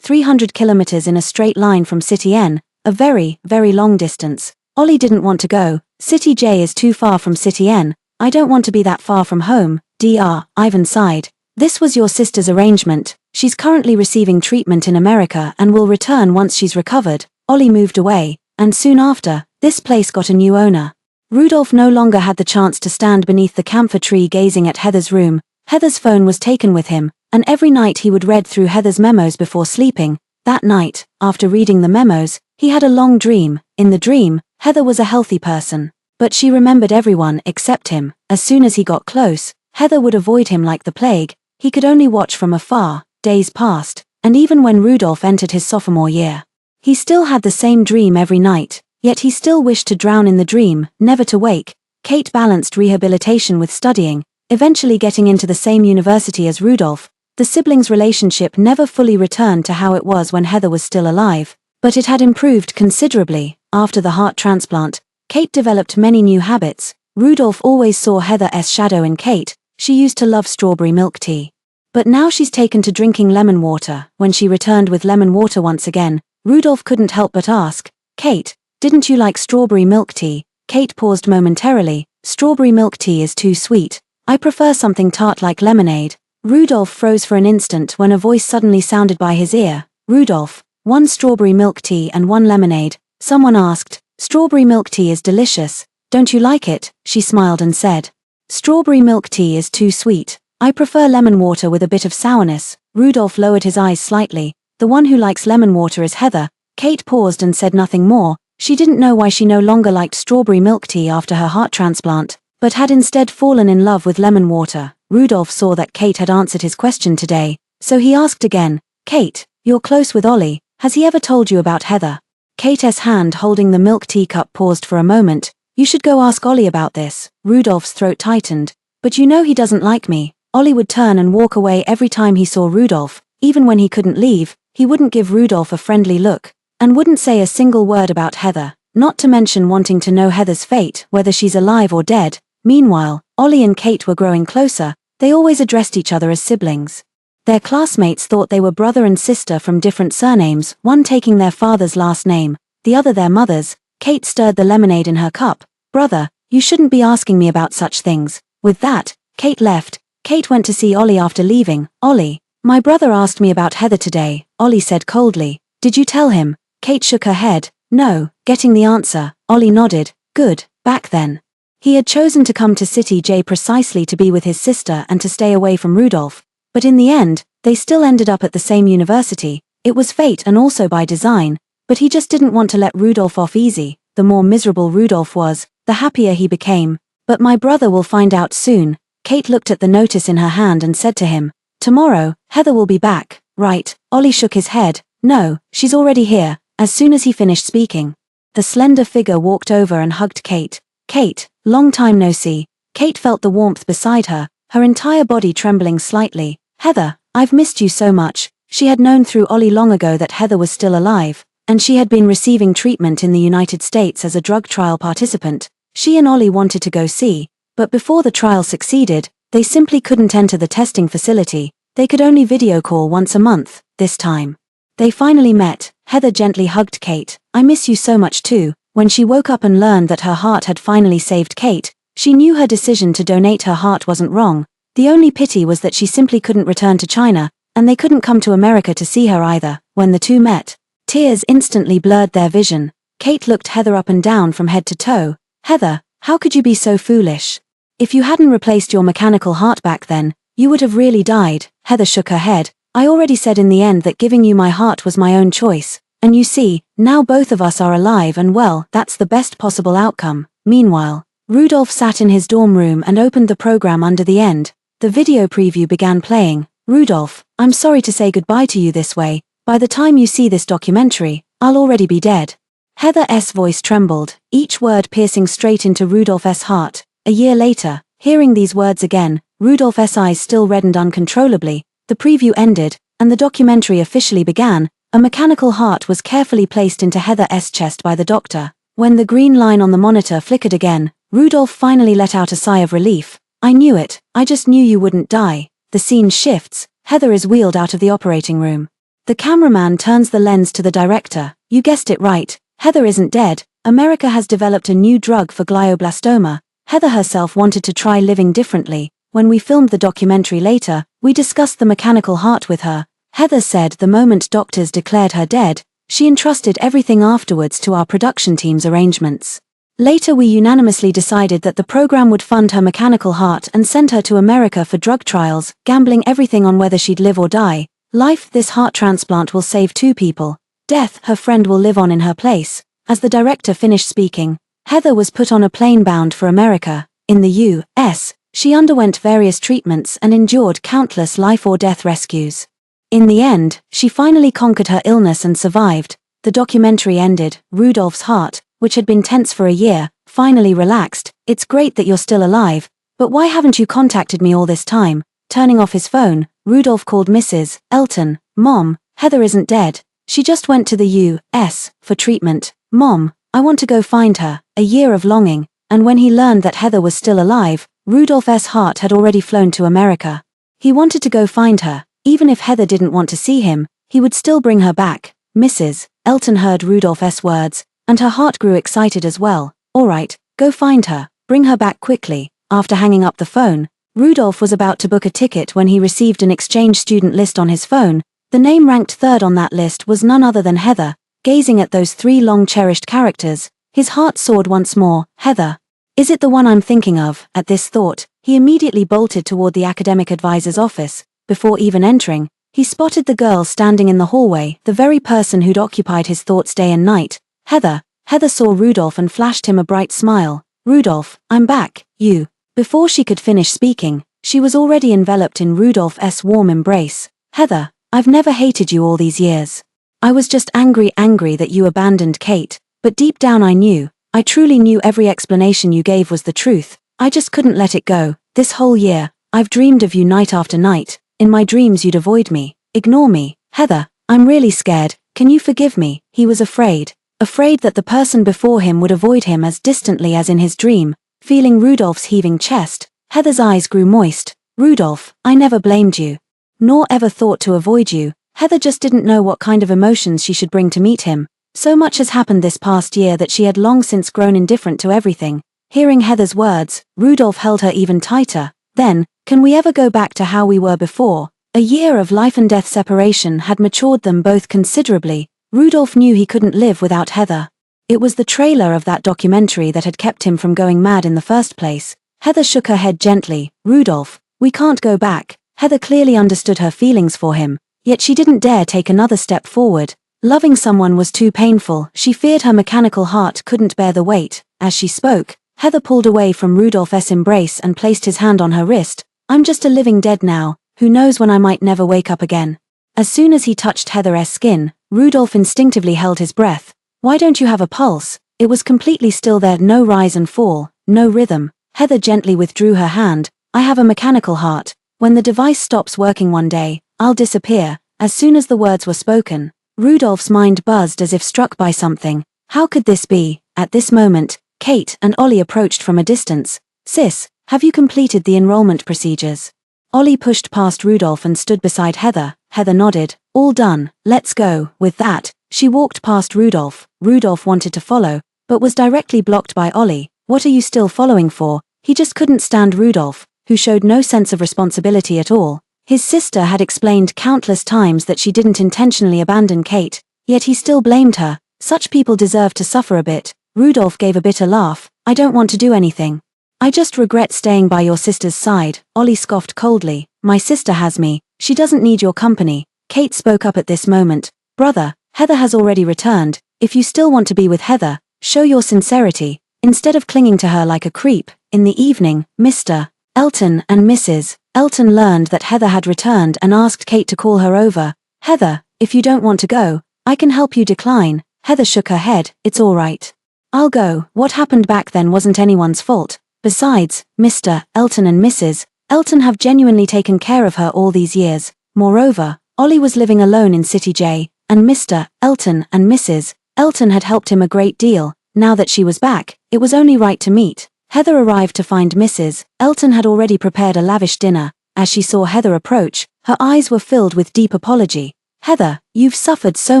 300 kilometers in a straight line from City N, a very, very long distance." Ollie didn't want to go. "City J is too far from City N. I don't want to be that far from home." Dr. Ivan sighed. "This was your sister's arrangement. She's currently receiving treatment in America and will return once she's recovered." Ollie moved away, and soon after, this place got a new owner. Rudolph no longer had the chance to stand beneath the camphor tree gazing at Heather's room. Heather's phone was taken with him, and every night he would read through Heather's memos before sleeping. That night, after reading the memos, he had a long dream. In the dream, Heather was a healthy person, but she remembered everyone except him. As soon as he got close, Heather would avoid him like the plague. He could only watch from afar. Days passed, and even when Rudolph entered his sophomore year, he still had the same dream every night, yet he still wished to drown in the dream, never to wake. Kate balanced rehabilitation with studying, eventually getting into the same university as Rudolph. The siblings' relationship never fully returned to how it was when Heather was still alive, but it had improved considerably. After the heart transplant, Kate developed many new habits. Rudolph always saw Heather's shadow in Kate. She used to love strawberry milk tea. But now she's taken to drinking lemon water. When she returned with lemon water once again, Rudolph couldn't help but ask, "Kate, didn't you like strawberry milk tea?" Kate paused momentarily. "Strawberry milk tea is too sweet. I prefer something tart like lemonade." Rudolph froze for an instant when a voice suddenly sounded by his ear. "Rudolph, 1 strawberry milk tea and 1 lemonade." Someone asked, "Strawberry milk tea is delicious. Don't you like it?" She smiled and said, "Strawberry milk tea is too sweet. I prefer lemon water with a bit of sourness." Rudolph lowered his eyes slightly. "The one who likes lemon water is Heather." Kate paused and said nothing more. She didn't know why she no longer liked strawberry milk tea after her heart transplant, but had instead fallen in love with lemon water. Rudolph saw that Kate had answered his question today, so he asked again, "Kate, you're close with Ollie. Has he ever told you about Heather?" Kate's hand holding the milk tea cup paused for a moment. "You should go ask Ollie about this." Rudolph's throat tightened. "But you know he doesn't like me." Ollie would turn and walk away every time he saw Rudolph. Even when he couldn't leave, he wouldn't give Rudolph a friendly look, and wouldn't say a single word about Heather, not to mention wanting to know Heather's fate, whether she's alive or dead. Meanwhile, Ollie and Kate were growing closer. They always addressed each other as siblings. Their classmates thought they were brother and sister from different surnames, one taking their father's last name. the other their mothers. Kate stirred the lemonade in her cup. Brother, you shouldn't be asking me about such things. With that, Kate left. Kate went to see Ollie after leaving. Ollie, my brother asked me about Heather today, Ollie said coldly. Did you tell him? Kate shook her head. No, getting the answer. Ollie nodded. Good, back then. He had chosen to come to City J precisely to be with his sister and to stay away from Rudolph. But in the end, they still ended up at the same university. It was fate and also by design, but he just didn't want to let Rudolph off easy. The more miserable Rudolph was, the happier he became. But my brother will find out soon. Kate looked at the notice in her hand and said to him, tomorrow, Heather will be back, right? Ollie shook his head. No, she's already here. As soon as he finished speaking, the slender figure walked over and hugged Kate. Kate, long time no see. Kate felt the warmth beside her, her entire body trembling slightly. Heather, I've missed you so much. She had known through Ollie long ago that Heather was still alive, and she had been receiving treatment in the United States as a drug trial participant. She and Ollie wanted to go see, but before the trial succeeded, they simply couldn't enter the testing facility. They could only video call once a month, this time. They finally met. Heather gently hugged Kate. I miss you so much too. When she woke up and learned that her heart had finally saved Kate, she knew her decision to donate her heart wasn't wrong. The only pity was that she simply couldn't return to China, and they couldn't come to America to see her either. When the two met, tears instantly blurred their vision. Kate looked Heather up and down from head to toe. Heather, how could you be so foolish? If you hadn't replaced your mechanical heart back then, you would have really died. Heather shook her head. I already said in the end that giving you my heart was my own choice. And you see, now both of us are alive and well, that's the best possible outcome. Meanwhile, Rudolph sat in his dorm room and opened the program under the end. The video preview began playing. Rudolph, I'm sorry to say goodbye to you this way. By the time you see this documentary, I'll already be dead. Heather's voice trembled, each word piercing straight into Rudolph's heart. A year later, hearing these words again, Rudolph's eyes still reddened uncontrollably. The preview ended, and the documentary officially began. A mechanical heart was carefully placed into Heather's chest by the doctor. When the green line on the monitor flickered again, Rudolph finally let out a sigh of relief. I knew it, I just knew you wouldn't die. The scene shifts. Heather is wheeled out of the operating room. The cameraman turns the lens to the director. You guessed it right, Heather isn't dead. America has developed a new drug for glioblastoma. Heather herself wanted to try living differently. When we filmed the documentary later, we discussed the mechanical heart with her. Heather said the moment doctors declared her dead, she entrusted everything afterwards to our production team's arrangements. Later we unanimously decided that the program would fund her mechanical heart and send her to America for drug trials, gambling everything on whether she'd live or die. Life, this heart transplant will save 2 people. Death, her friend will live on in her place. As the director finished speaking, Heather was put on a plane bound for America. In the U.S., she underwent various treatments and endured countless life or death rescues. In the end, she finally conquered her illness and survived. The documentary ended. Rudolph's heart, which had been tense for a year, finally relaxed. It's great that you're still alive, but why haven't you contacted me all this time? Turning off his phone, Rudolph called Mrs. Elton. Mom, Heather isn't dead. She just went to the U.S. for treatment. Mom, I want to go find her. A year of longing, and when he learned that Heather was still alive, Rudolph's heart had already flown to America. He wanted to go find her. Even if Heather didn't want to see him, he would still bring her back. Mrs. Elton heard Rudolph's words, and her heart grew excited as well. All right, go find her, bring her back quickly. After hanging up the phone, Rudolph was about to book a ticket when he received an exchange student list on his phone. The name ranked third on that list was none other than Heather. Gazing at those 3 long-cherished characters, his heart soared once more. Heather. Is it the one I'm thinking of? At this thought, he immediately bolted toward the academic advisor's office. Before even entering, he spotted the girl standing in the hallway, the very person who'd occupied his thoughts day and night. Heather. Heather saw Rudolph and flashed him a bright smile. Rudolph, I'm back, you. Before she could finish speaking, she was already enveloped in Rudolph's warm embrace. Heather, I've never hated you all these years. I was just angry that you abandoned Kate, but deep down I truly knew every explanation you gave was the truth. I just couldn't let it go. This whole year, I've dreamed of you night after night. In my dreams you'd avoid me, ignore me. Heather, I'm really scared, can you forgive me? He was afraid that the person before him would avoid him as distantly as in his dream. Feeling Rudolph's heaving chest, Heather's eyes grew moist. Rudolph, I never blamed you, nor ever thought to avoid you. Heather just didn't know what kind of emotions she should bring to meet him. So much has happened this past year that she had long since grown indifferent to everything. Hearing Heather's words, Rudolph held her even tighter. Then, can we ever go back to how we were before? A year of life and death separation had matured them both considerably. Rudolph knew he couldn't live without Heather. It was the trailer of that documentary that had kept him from going mad in the first place. Heather shook her head gently. Rudolph, we can't go back. Heather clearly understood her feelings for him, yet she didn't dare take another step forward. Loving someone was too painful. She feared her mechanical heart couldn't bear the weight. As she spoke, Heather pulled away from Rudolph's embrace and placed his hand on her wrist. I'm just a living dead now. Who knows when I might never wake up again. As soon as he touched Heather's skin, Rudolph instinctively held his breath. Why don't you have a pulse? It was completely still there, no rise and fall, no rhythm. Heather gently withdrew her hand. I have a mechanical heart. When the device stops working one day, I'll disappear. As soon as the words were spoken, Rudolph's mind buzzed as if struck by something. How could this be? At this moment, Kate and Ollie approached from a distance. Sis, have you completed the enrollment procedures? Ollie pushed past Rudolph and stood beside Heather. Heather nodded. All done, let's go. With that, she walked past Rudolph. Rudolph wanted to follow, but was directly blocked by Ollie. What are you still following for? He just couldn't stand Rudolph, who showed no sense of responsibility at all. His sister had explained countless times that she didn't intentionally abandon Kate, yet he still blamed her. Such people deserve to suffer a bit. Rudolph gave a bitter laugh. I don't want to do anything. I just regret staying by your sister's side. Ollie scoffed coldly. My sister has me. She doesn't need your company. Kate spoke up at this moment. Brother, Heather has already returned. If you still want to be with Heather, show your sincerity, instead of clinging to her like a creep. In the evening, Mr. Elton and Mrs. Elton learned that Heather had returned and asked Kate to call her over. Heather, if you don't want to go, I can help you decline. Heather shook her head. It's all right. I'll go. What happened back then wasn't anyone's fault. Besides, Mr. Elton and Mrs. Elton have genuinely taken care of her all these years. Moreover, Ollie was living alone in City J, and Mr. Elton and Mrs. Elton had helped him a great deal. Now that she was back, it was only right to meet. Heather arrived to find Mrs. Elton had already prepared a lavish dinner. As she saw Heather approach, her eyes were filled with deep apology. Heather, you've suffered so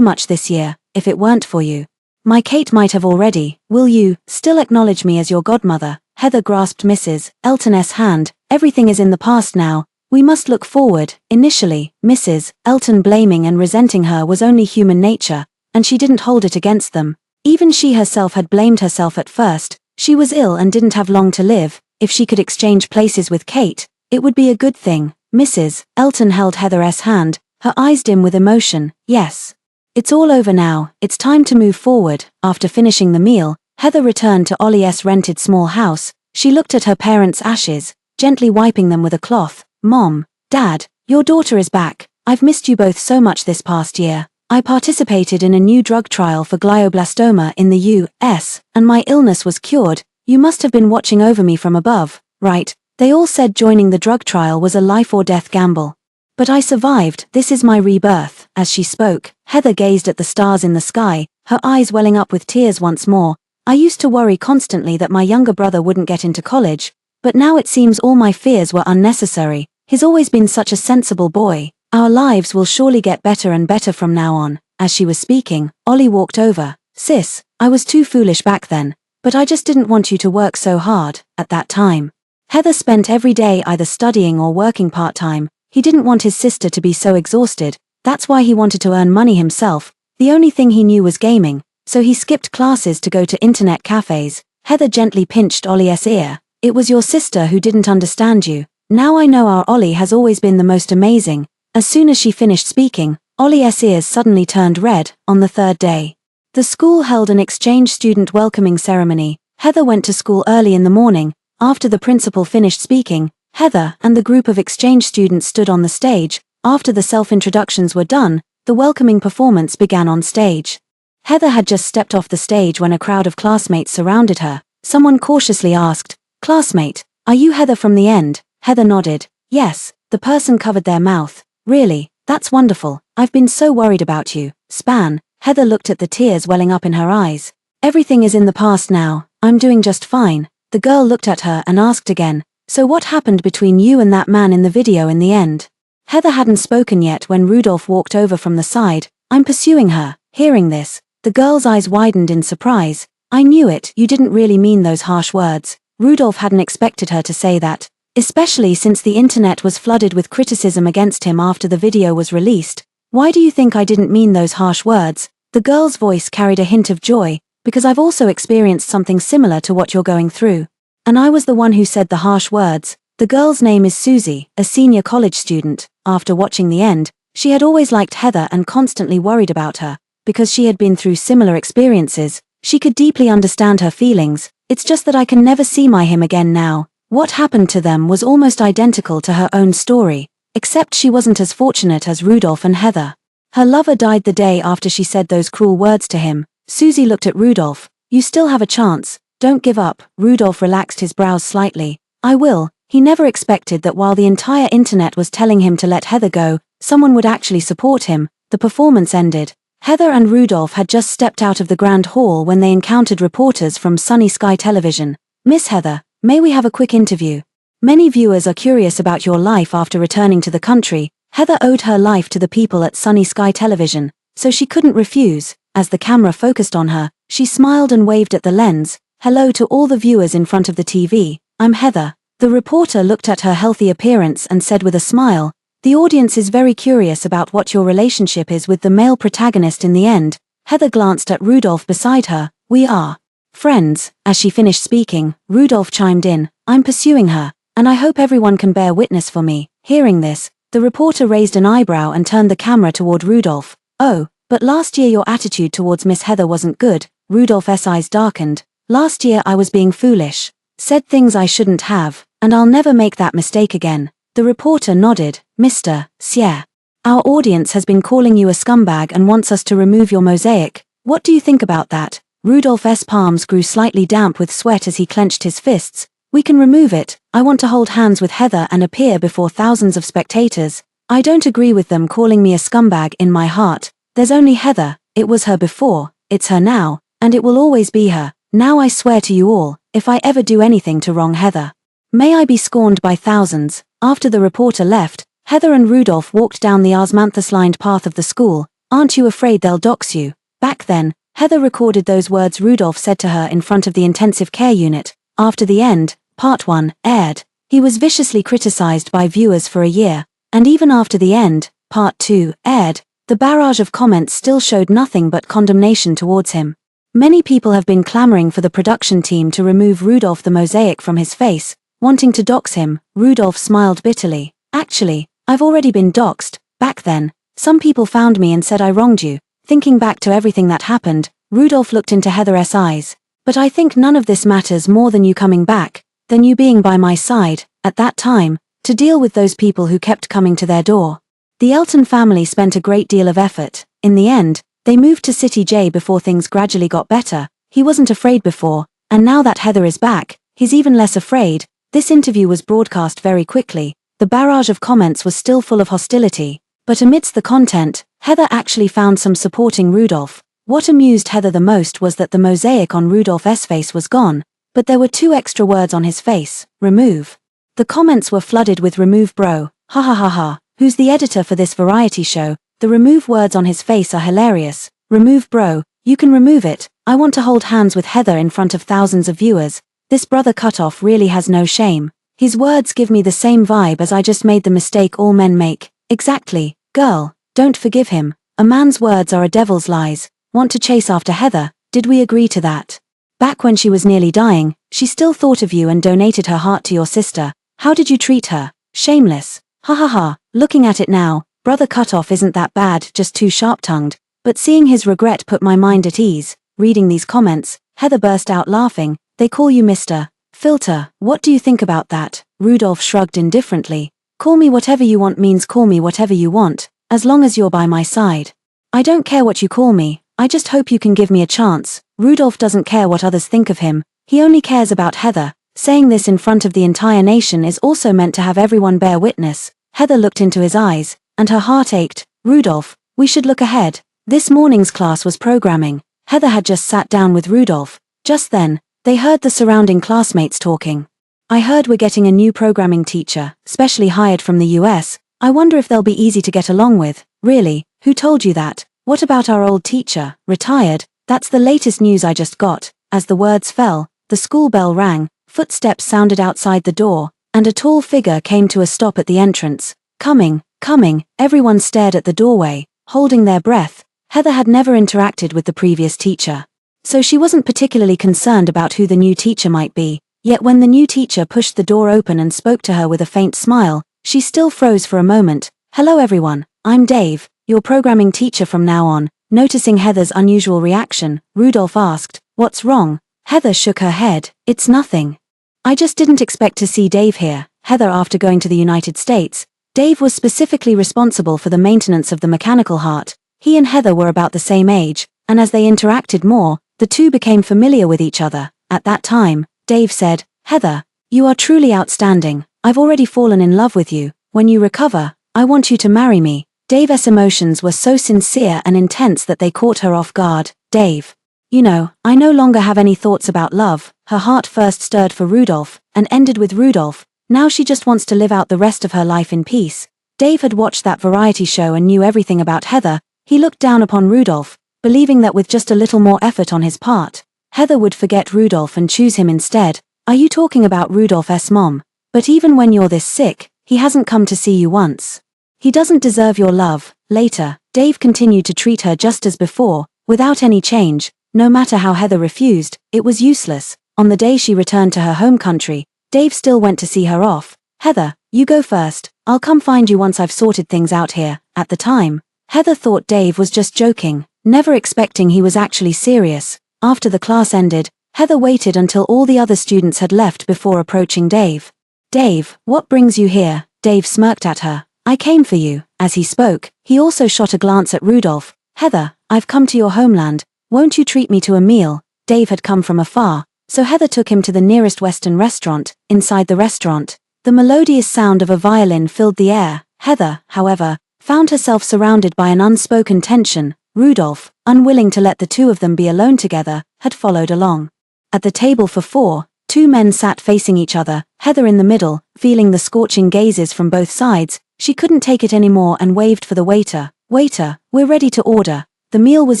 much this year. If it weren't for you, my Kate might have already. Will you still acknowledge me as your godmother? Heather grasped Mrs. Elton's hand. Everything is in the past now. We must look forward. Initially, Mrs. Elton blaming and resenting her was only human nature, and she didn't hold it against them. Even she herself had blamed herself at first. She was ill and didn't have long to live. If she could exchange places with Kate, it would be a good thing. Mrs. Elton held Heather's hand, her eyes dim with emotion. Yes. It's all over now. It's time to move forward. After finishing the meal, Heather returned to Ollie's rented small house. She looked at her parents' ashes, gently wiping them with a cloth. Mom, Dad, your daughter is back. I've missed you both so much this past year. I participated in a new drug trial for glioblastoma in the U.S., and my illness was cured. You must have been watching over me from above, right? They all said joining the drug trial was a life or death gamble. But I survived. This is my rebirth. As she spoke, Heather gazed at the stars in the sky, her eyes welling up with tears once more. I used to worry constantly that my younger brother wouldn't get into college, but now it seems all my fears were unnecessary. He's always been such a sensible boy. Our lives will surely get better and better from now on. As she was speaking, Ollie walked over. Sis, I was too foolish back then, but I just didn't want you to work so hard. At that time, Heather spent every day either studying or working part-time. He didn't want his sister to be so exhausted. That's why he wanted to earn money himself. The only thing he knew was gaming, so he skipped classes to go to internet cafes. Heather gently pinched Ollie's ear. It was your sister who didn't understand you. Now I know our Ollie has always been the most amazing. As soon as she finished speaking, Ollie's ears suddenly turned red. On the third day, the school held an exchange student welcoming ceremony. Heather went to school early in the morning. After the principal finished speaking, Heather and the group of exchange students stood on the stage. After the self-introductions were done, the welcoming performance began on stage. Heather had just stepped off the stage when a crowd of classmates surrounded her. Someone cautiously asked, "Classmate, are you Heather from the end?" Heather nodded. Yes. The person covered their mouth. Really? That's wonderful. I've been so worried about you. Span. Heather looked at the tears welling up in her eyes. Everything is in the past now. I'm doing just fine. The girl looked at her and asked again, so what happened between you and that man in the video in the end? Heather hadn't spoken yet when Rudolph walked over from the side. I'm pursuing her. Hearing this, The girl's eyes widened in surprise. I knew it, you didn't really mean those harsh words. Rudolph hadn't expected her to say that, especially since the internet was flooded with criticism against him after the video was released. Why do you think I didn't mean those harsh words? The girl's voice carried a hint of joy, because I've also experienced something similar to what you're going through. And I was the one who said the harsh words. The girl's name is Susie, a senior college student. After watching the end, she had always liked Heather and constantly worried about her. Because she had been through similar experiences, she could deeply understand her feelings. It's just that I can never see him again now. What happened to them was almost identical to her own story, except she wasn't as fortunate as Rudolph and Heather. Her lover died the day after she said those cruel words to him. Susie looked at Rudolph. You still have a chance. Don't give up. Rudolph relaxed his brows slightly. I will. He never expected that while the entire internet was telling him to let Heather go, someone would actually support him. The performance ended. Heather and Rudolph had just stepped out of the grand hall when they encountered reporters from Sunny Sky Television. Miss Heather, may we have a quick interview? Many viewers are curious about your life after returning to the country. Heather owed her life to the people at Sunny Sky Television, so she couldn't refuse. As the camera focused on her, she smiled and waved at the lens. Hello to all the viewers in front of the TV. I'm Heather. The reporter looked at her healthy appearance and said with a smile, the audience is very curious about what your relationship is with the male protagonist in the end. Heather glanced at Rudolph beside her. We are friends. As she finished speaking, Rudolph chimed in. I'm pursuing her, and I hope everyone can bear witness for me. Hearing this, the reporter raised an eyebrow and turned the camera toward Rudolph. Oh, but last year your attitude towards Miss Heather wasn't good. Rudolph's eyes darkened. Last year I was being foolish. Said things I shouldn't have, and I'll never make that mistake again. The reporter nodded. Mr. Sierre, our audience has been calling you a scumbag and wants us to remove your mosaic. What do you think about that? Rudolph's palms grew slightly damp with sweat as he clenched his fists. We can remove it. I want to hold hands with Heather and appear before thousands of spectators. I don't agree with them calling me a scumbag. In my heart, there's only Heather. It was her before, it's her now, and it will always be her. Now I swear to you all, if I ever do anything to wrong Heather, may I be scorned by thousands. After the reporter left, Heather and Rudolph walked down the osmanthus-lined path of the school. Aren't you afraid they'll dox you? Back then, Heather recorded those words Rudolph said to her in front of the intensive care unit. After the end, Part 1, aired, he was viciously criticized by viewers for a year, and even after the end, Part 2, aired, the barrage of comments still showed nothing but condemnation towards him. Many people have been clamoring for the production team to remove Rudolph the mosaic from his face, wanting to dox him. Rudolph smiled bitterly. Actually, I've already been doxed. Back then, some people found me and said I wronged you. Thinking back to everything that happened, Rudolph looked into Heather's eyes. But I think none of this matters more than you coming back, than you being by my side, at that time, to deal with those people who kept coming to their door. The Elton family spent a great deal of effort. In the end, they moved to City J before things gradually got better. He wasn't afraid before, and now that Heather is back, he's even less afraid. This interview was broadcast very quickly. The barrage of comments was still full of hostility, but amidst the content, Heather actually found some supporting Rudolph. What amused Heather the most was that the mosaic on Rudolph's face was gone, but there were 2 extra words on his face. Remove. The comments were flooded with remove bro. Ha ha ha ha. Who's the editor for this variety show? The remove words on his face are hilarious. Remove bro. You can remove it. I want to hold hands with Heather in front of thousands of viewers. This brother cutoff really has no shame. His words give me the same vibe as I just made the mistake all men make. Exactly. Girl, don't forgive him. A man's words are a devil's lies. Want to chase after Heather? Did we agree to that? Back when she was nearly dying, she still thought of you and donated her heart to your sister. How did you treat her? Shameless. Ha ha ha. Looking at it now, brother cutoff isn't that bad, just too sharp-tongued. But seeing his regret put my mind at ease. Reading these comments, Heather burst out laughing. They call you Mr. Filter. What do you think about that? Rudolph shrugged indifferently. Call me whatever you want means call me whatever you want, as long as you're by my side. I don't care what you call me, I just hope you can give me a chance. Rudolph doesn't care what others think of him, he only cares about Heather. Saying this in front of the entire nation is also meant to have everyone bear witness. Heather looked into his eyes, and her heart ached. Rudolph, we should look ahead. This morning's class was programming. Heather had just sat down with Rudolph. Just then, they heard the surrounding classmates talking. I heard we're getting a new programming teacher, specially hired from the US. I wonder if they'll be easy to get along with. Really? Who told you that? What about our old teacher, retired? That's the latest news I just got." As the words fell, the school bell rang, footsteps sounded outside the door, and a tall figure came to a stop at the entrance. "Coming, coming." Everyone stared at the doorway, holding their breath. Heather had never interacted with the previous teacher, so she wasn't particularly concerned about who the new teacher might be. Yet when the new teacher pushed the door open and spoke to her with a faint smile, she still froze for a moment. "Hello everyone, I'm Dave, your programming teacher from now on." Noticing Heather's unusual reaction, Rudolph asked, "What's wrong?" Heather shook her head. "It's nothing. I just didn't expect to see Dave here." Heather, after going to the United States, Dave was specifically responsible for the maintenance of the mechanical heart. He and Heather were about the same age, and as they interacted more, the two became familiar with each other. At that time, Dave said, "Heather, you are truly outstanding. I've already fallen in love with you. When you recover, I want you to marry me." Dave's emotions were so sincere and intense that they caught her off guard. "Dave, you know, I no longer have any thoughts about love." Her heart first stirred for Rudolph, and ended with Rudolph. Now she just wants to live out the rest of her life in peace. Dave had watched that variety show and knew everything about Heather. He looked down upon Rudolph, believing that with just a little more effort on his part, Heather would forget Rudolph and choose him instead. "Are you talking about Rudolph's mom? But even when you're this sick, he hasn't come to see you once. He doesn't deserve your love." Later, Dave continued to treat her just as before, without any change. No matter how Heather refused, it was useless. On the day she returned to her home country, Dave still went to see her off. "Heather, you go first. I'll come find you once I've sorted things out here." At the time, Heather thought Dave was just joking, never expecting he was actually serious. After the class ended, Heather waited until all the other students had left before approaching Dave. "Dave, what brings you here?" Dave smirked at her. "I came for you." As he spoke, he also shot a glance at Rudolph. "Heather, I've come to your homeland. Won't you treat me to a meal?" Dave had come from afar, so Heather took him to the nearest Western restaurant. Inside the restaurant, the melodious sound of a violin filled the air. Heather, however, found herself surrounded by an unspoken tension. Rudolph, unwilling to let the two of them be alone together, had followed along. At the table for four, two men sat facing each other, Heather in the middle, feeling the scorching gazes from both sides. She couldn't take it anymore and waved for the waiter. "Waiter, we're ready to order." The meal was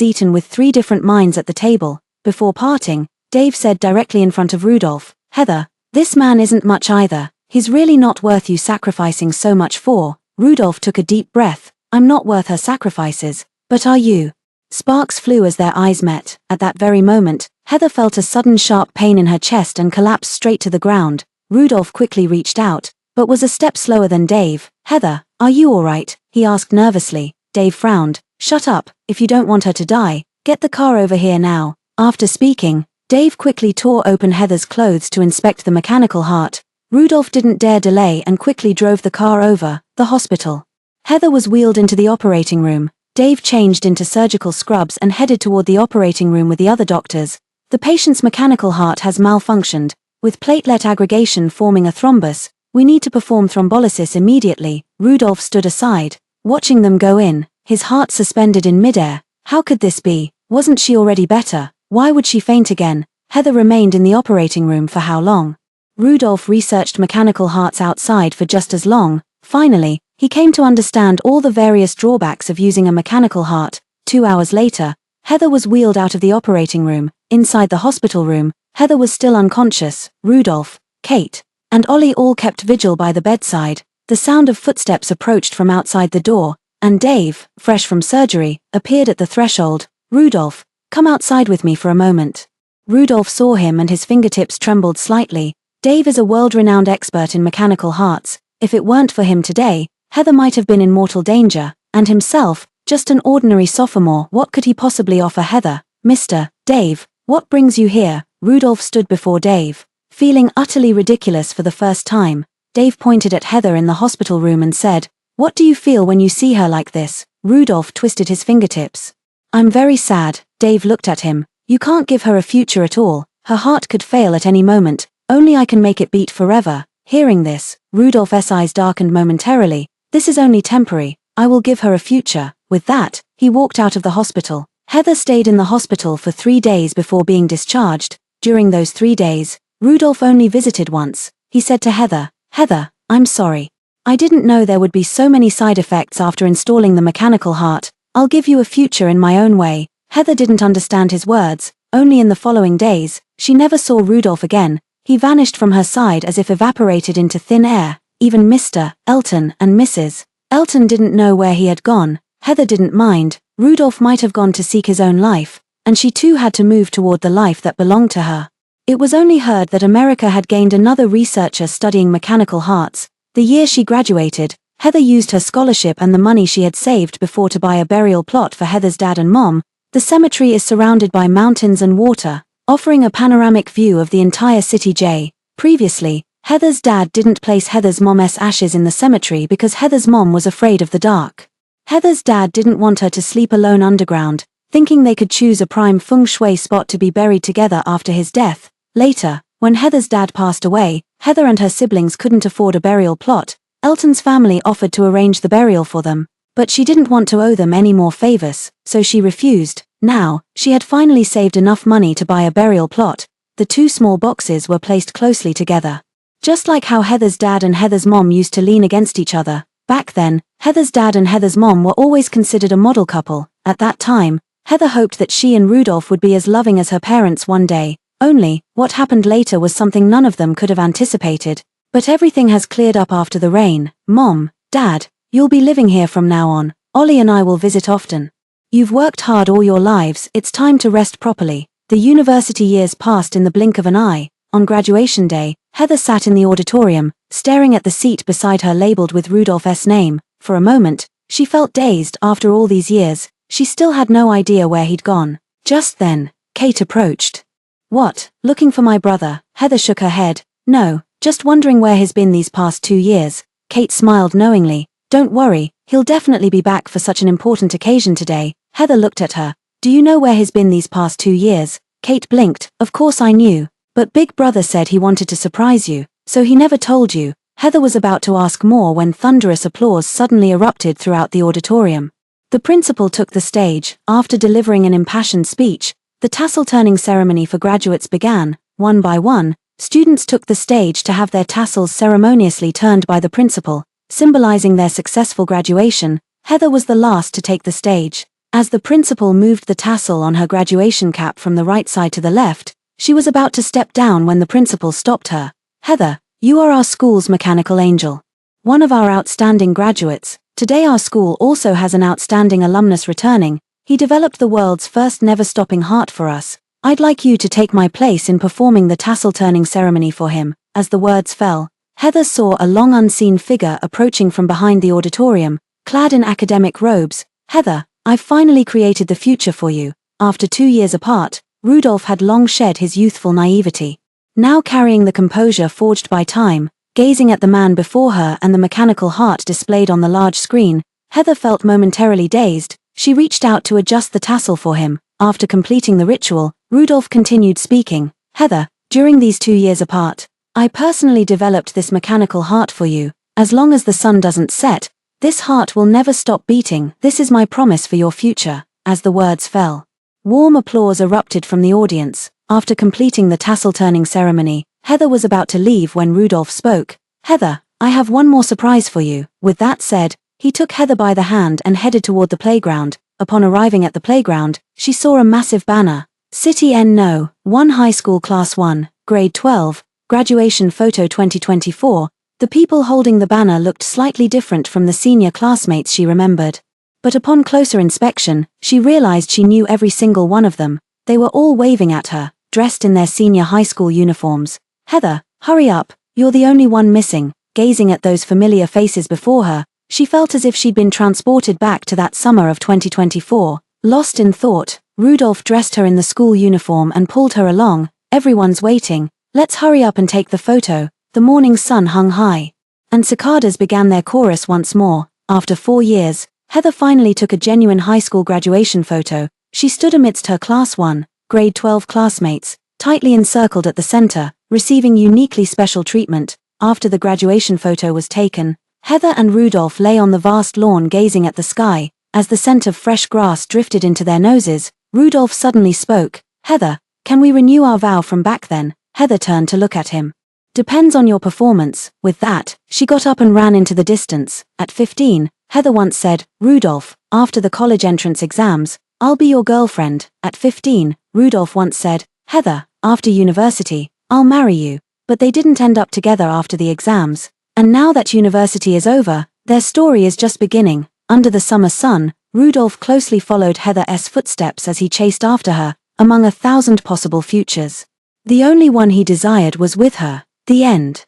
eaten with three different minds at the table. Before parting, Dave said directly in front of Rudolph, "Heather, this man isn't much either. He's really not worth you sacrificing so much for." Rudolph took a deep breath. "I'm not worth her sacrifices, but are you?" Sparks flew as their eyes met. At that very moment, Heather felt a sudden sharp pain in her chest and collapsed straight to the ground. Rudolph quickly reached out, but was a step slower than Dave. "Heather, are you all right?" he asked nervously. Dave frowned. "Shut up, if you don't want her to die. Get the car over here now." After speaking, Dave quickly tore open Heather's clothes to inspect the mechanical heart. Rudolph didn't dare delay and quickly drove the car over the hospital. Heather was wheeled into the operating room. Dave changed into surgical scrubs and headed toward the operating room with the other doctors. "The patient's mechanical heart has malfunctioned, with platelet aggregation forming a thrombus. We need to perform thrombolysis immediately." Rudolph stood aside, watching them go in, his heart suspended in midair. How could this be? Wasn't she already better? Why would she faint again? Heather remained in the operating room for how long? Rudolph researched mechanical hearts outside for just as long. Finally, he came to understand all the various drawbacks of using a mechanical heart. 2 hours later, Heather was wheeled out of the operating room. Inside the hospital room, Heather was still unconscious. Rudolph, Kate, and Ollie all kept vigil by the bedside. The sound of footsteps approached from outside the door, and Dave, fresh from surgery, appeared at the threshold. "Rudolph, come outside with me for a moment." Rudolph saw him and his fingertips trembled slightly. Dave is a world-renowned expert in mechanical hearts. If it weren't for him today, Heather might have been in mortal danger, and himself, just an ordinary sophomore. What could he possibly offer Heather? "Mr. Dave, what brings you here?" Rudolph stood before Dave, feeling utterly ridiculous for the first time. Dave pointed at Heather in the hospital room and said, "What do you feel when you see her like this?" Rudolph twisted his fingertips. "I'm very sad." Dave looked at him. "You can't give her a future at all. Her heart could fail at any moment. Only I can make it beat forever." Hearing this, Rudolph's eyes darkened momentarily. "This is only temporary. I will give her a future." With that, he walked out of the hospital. Heather stayed in the hospital for 3 days before being discharged. During those 3 days, Rudolph only visited once. He said to Heather, "Heather, I'm sorry. I didn't know there would be so many side effects after installing the mechanical heart. I'll give you a future in my own way." Heather didn't understand his words. Only in the following days, she never saw Rudolph again. He vanished from her side as if evaporated into thin air. Even Mr. Elton and Mrs. Elton didn't know where he had gone. Heather didn't mind. Rudolph might have gone to seek his own life, and she too had to move toward the life that belonged to her. It was only heard that America had gained another researcher studying mechanical hearts. The year she graduated, Heather used her scholarship and the money she had saved before to buy a burial plot for Heather's dad and mom. The cemetery is surrounded by mountains and water, offering a panoramic view of the entire city. Previously, Heather's dad didn't place Heather's mom's ashes in the cemetery because Heather's mom was afraid of the dark. Heather's dad didn't want her to sleep alone underground, thinking they could choose a prime feng shui spot to be buried together after his death. Later, when Heather's dad passed away, Heather and her siblings couldn't afford a burial plot. Elton's family offered to arrange the burial for them, but she didn't want to owe them any more favors, so she refused. Now, she had finally saved enough money to buy a burial plot. The two small boxes were placed closely together. Just like how Heather's dad and Heather's mom used to lean against each other. Back then, Heather's dad and Heather's mom were always considered a model couple. At that time, Heather hoped that she and Rudolph would be as loving as her parents one day. Only, what happened later was something none of them could have anticipated. But everything has cleared up after the rain. Mom, Dad, you'll be living here from now on. Ollie and I will visit often. You've worked hard all your lives, it's time to rest properly. The university years passed in the blink of an eye. On graduation day, Heather sat in the auditorium, staring at the seat beside her labeled with Rudolph's name. For a moment, she felt dazed. After all these years, she still had no idea where he'd gone. Just then, Kate approached. What, looking for my brother? Heather shook her head. No, just wondering where he's been these past 2 years. Kate smiled knowingly. Don't worry, he'll definitely be back for such an important occasion today. Heather looked at her. Do you know where he's been these past 2 years? Kate blinked. Of course I knew. But Big Brother said he wanted to surprise you, so he never told you. Heather was about to ask more when thunderous applause suddenly erupted throughout the auditorium. The principal took the stage. After delivering an impassioned speech, the tassel-turning ceremony for graduates began. One by one, students took the stage to have their tassels ceremoniously turned by the principal, symbolizing their successful graduation. Heather was the last to take the stage. As the principal moved the tassel on her graduation cap from the right side to the left, she was about to step down when the principal stopped her. Heather, you are our school's mechanical angel. One of our outstanding graduates. Today our school also has an outstanding alumnus returning. He developed the world's first never-stopping heart for us. I'd like you to take my place in performing the tassel-turning ceremony for him. As the words fell, Heather saw a long unseen figure approaching from behind the auditorium, clad in academic robes. Heather, I've finally created the future for you. After 2 years apart, Rudolph had long shed his youthful naivety. Now carrying the composure forged by time, gazing at the man before her and the mechanical heart displayed on the large screen, Heather felt momentarily dazed. She reached out to adjust the tassel for him. After completing the ritual, Rudolph continued speaking. Heather, during these 2 years apart, I personally developed this mechanical heart for you. As long as the sun doesn't set, this heart will never stop beating. This is my promise for your future. As the words fell, warm applause erupted from the audience. After completing the tassel-turning ceremony, Heather was about to leave when Rudolph spoke. Heather, I have one more surprise for you. With that said, he took Heather by the hand and headed toward the playground. Upon arriving at the playground, she saw a massive banner. City No. 1 High School Class 1, Grade 12, Graduation Photo 2024. The people holding the banner looked slightly different from the senior classmates she remembered. But upon closer inspection, she realized she knew every single one of them. They were all waving at her, dressed in their senior high school uniforms. Heather, hurry up, you're the only one missing. Gazing at those familiar faces before her, she felt as if she'd been transported back to that summer of 2024. Lost in thought, Rudolph dressed her in the school uniform and pulled her along. Everyone's waiting. Let's hurry up and take the photo. The morning sun hung high, and cicadas began their chorus once more. After 4 years, Heather finally took a genuine high school graduation photo. She stood amidst her Class 1, Grade 12 classmates, tightly encircled at the center, receiving uniquely special treatment. After the graduation photo was taken, Heather and Rudolph lay on the vast lawn gazing at the sky. As the scent of fresh grass drifted into their noses, Rudolph suddenly spoke. Heather, can we renew our vow from back then? Heather turned to look at him. Depends on your performance. With that, she got up and ran into the distance. At 15, Heather once said, Rudolph, after the college entrance exams, I'll be your girlfriend. At 15, Rudolph once said, Heather, after university, I'll marry you. But they didn't end up together after the exams. And now that university is over, their story is just beginning. Under the summer sun, Rudolph closely followed Heather's footsteps as he chased after her, among 1,000 possible futures. The only one he desired was with her. The end.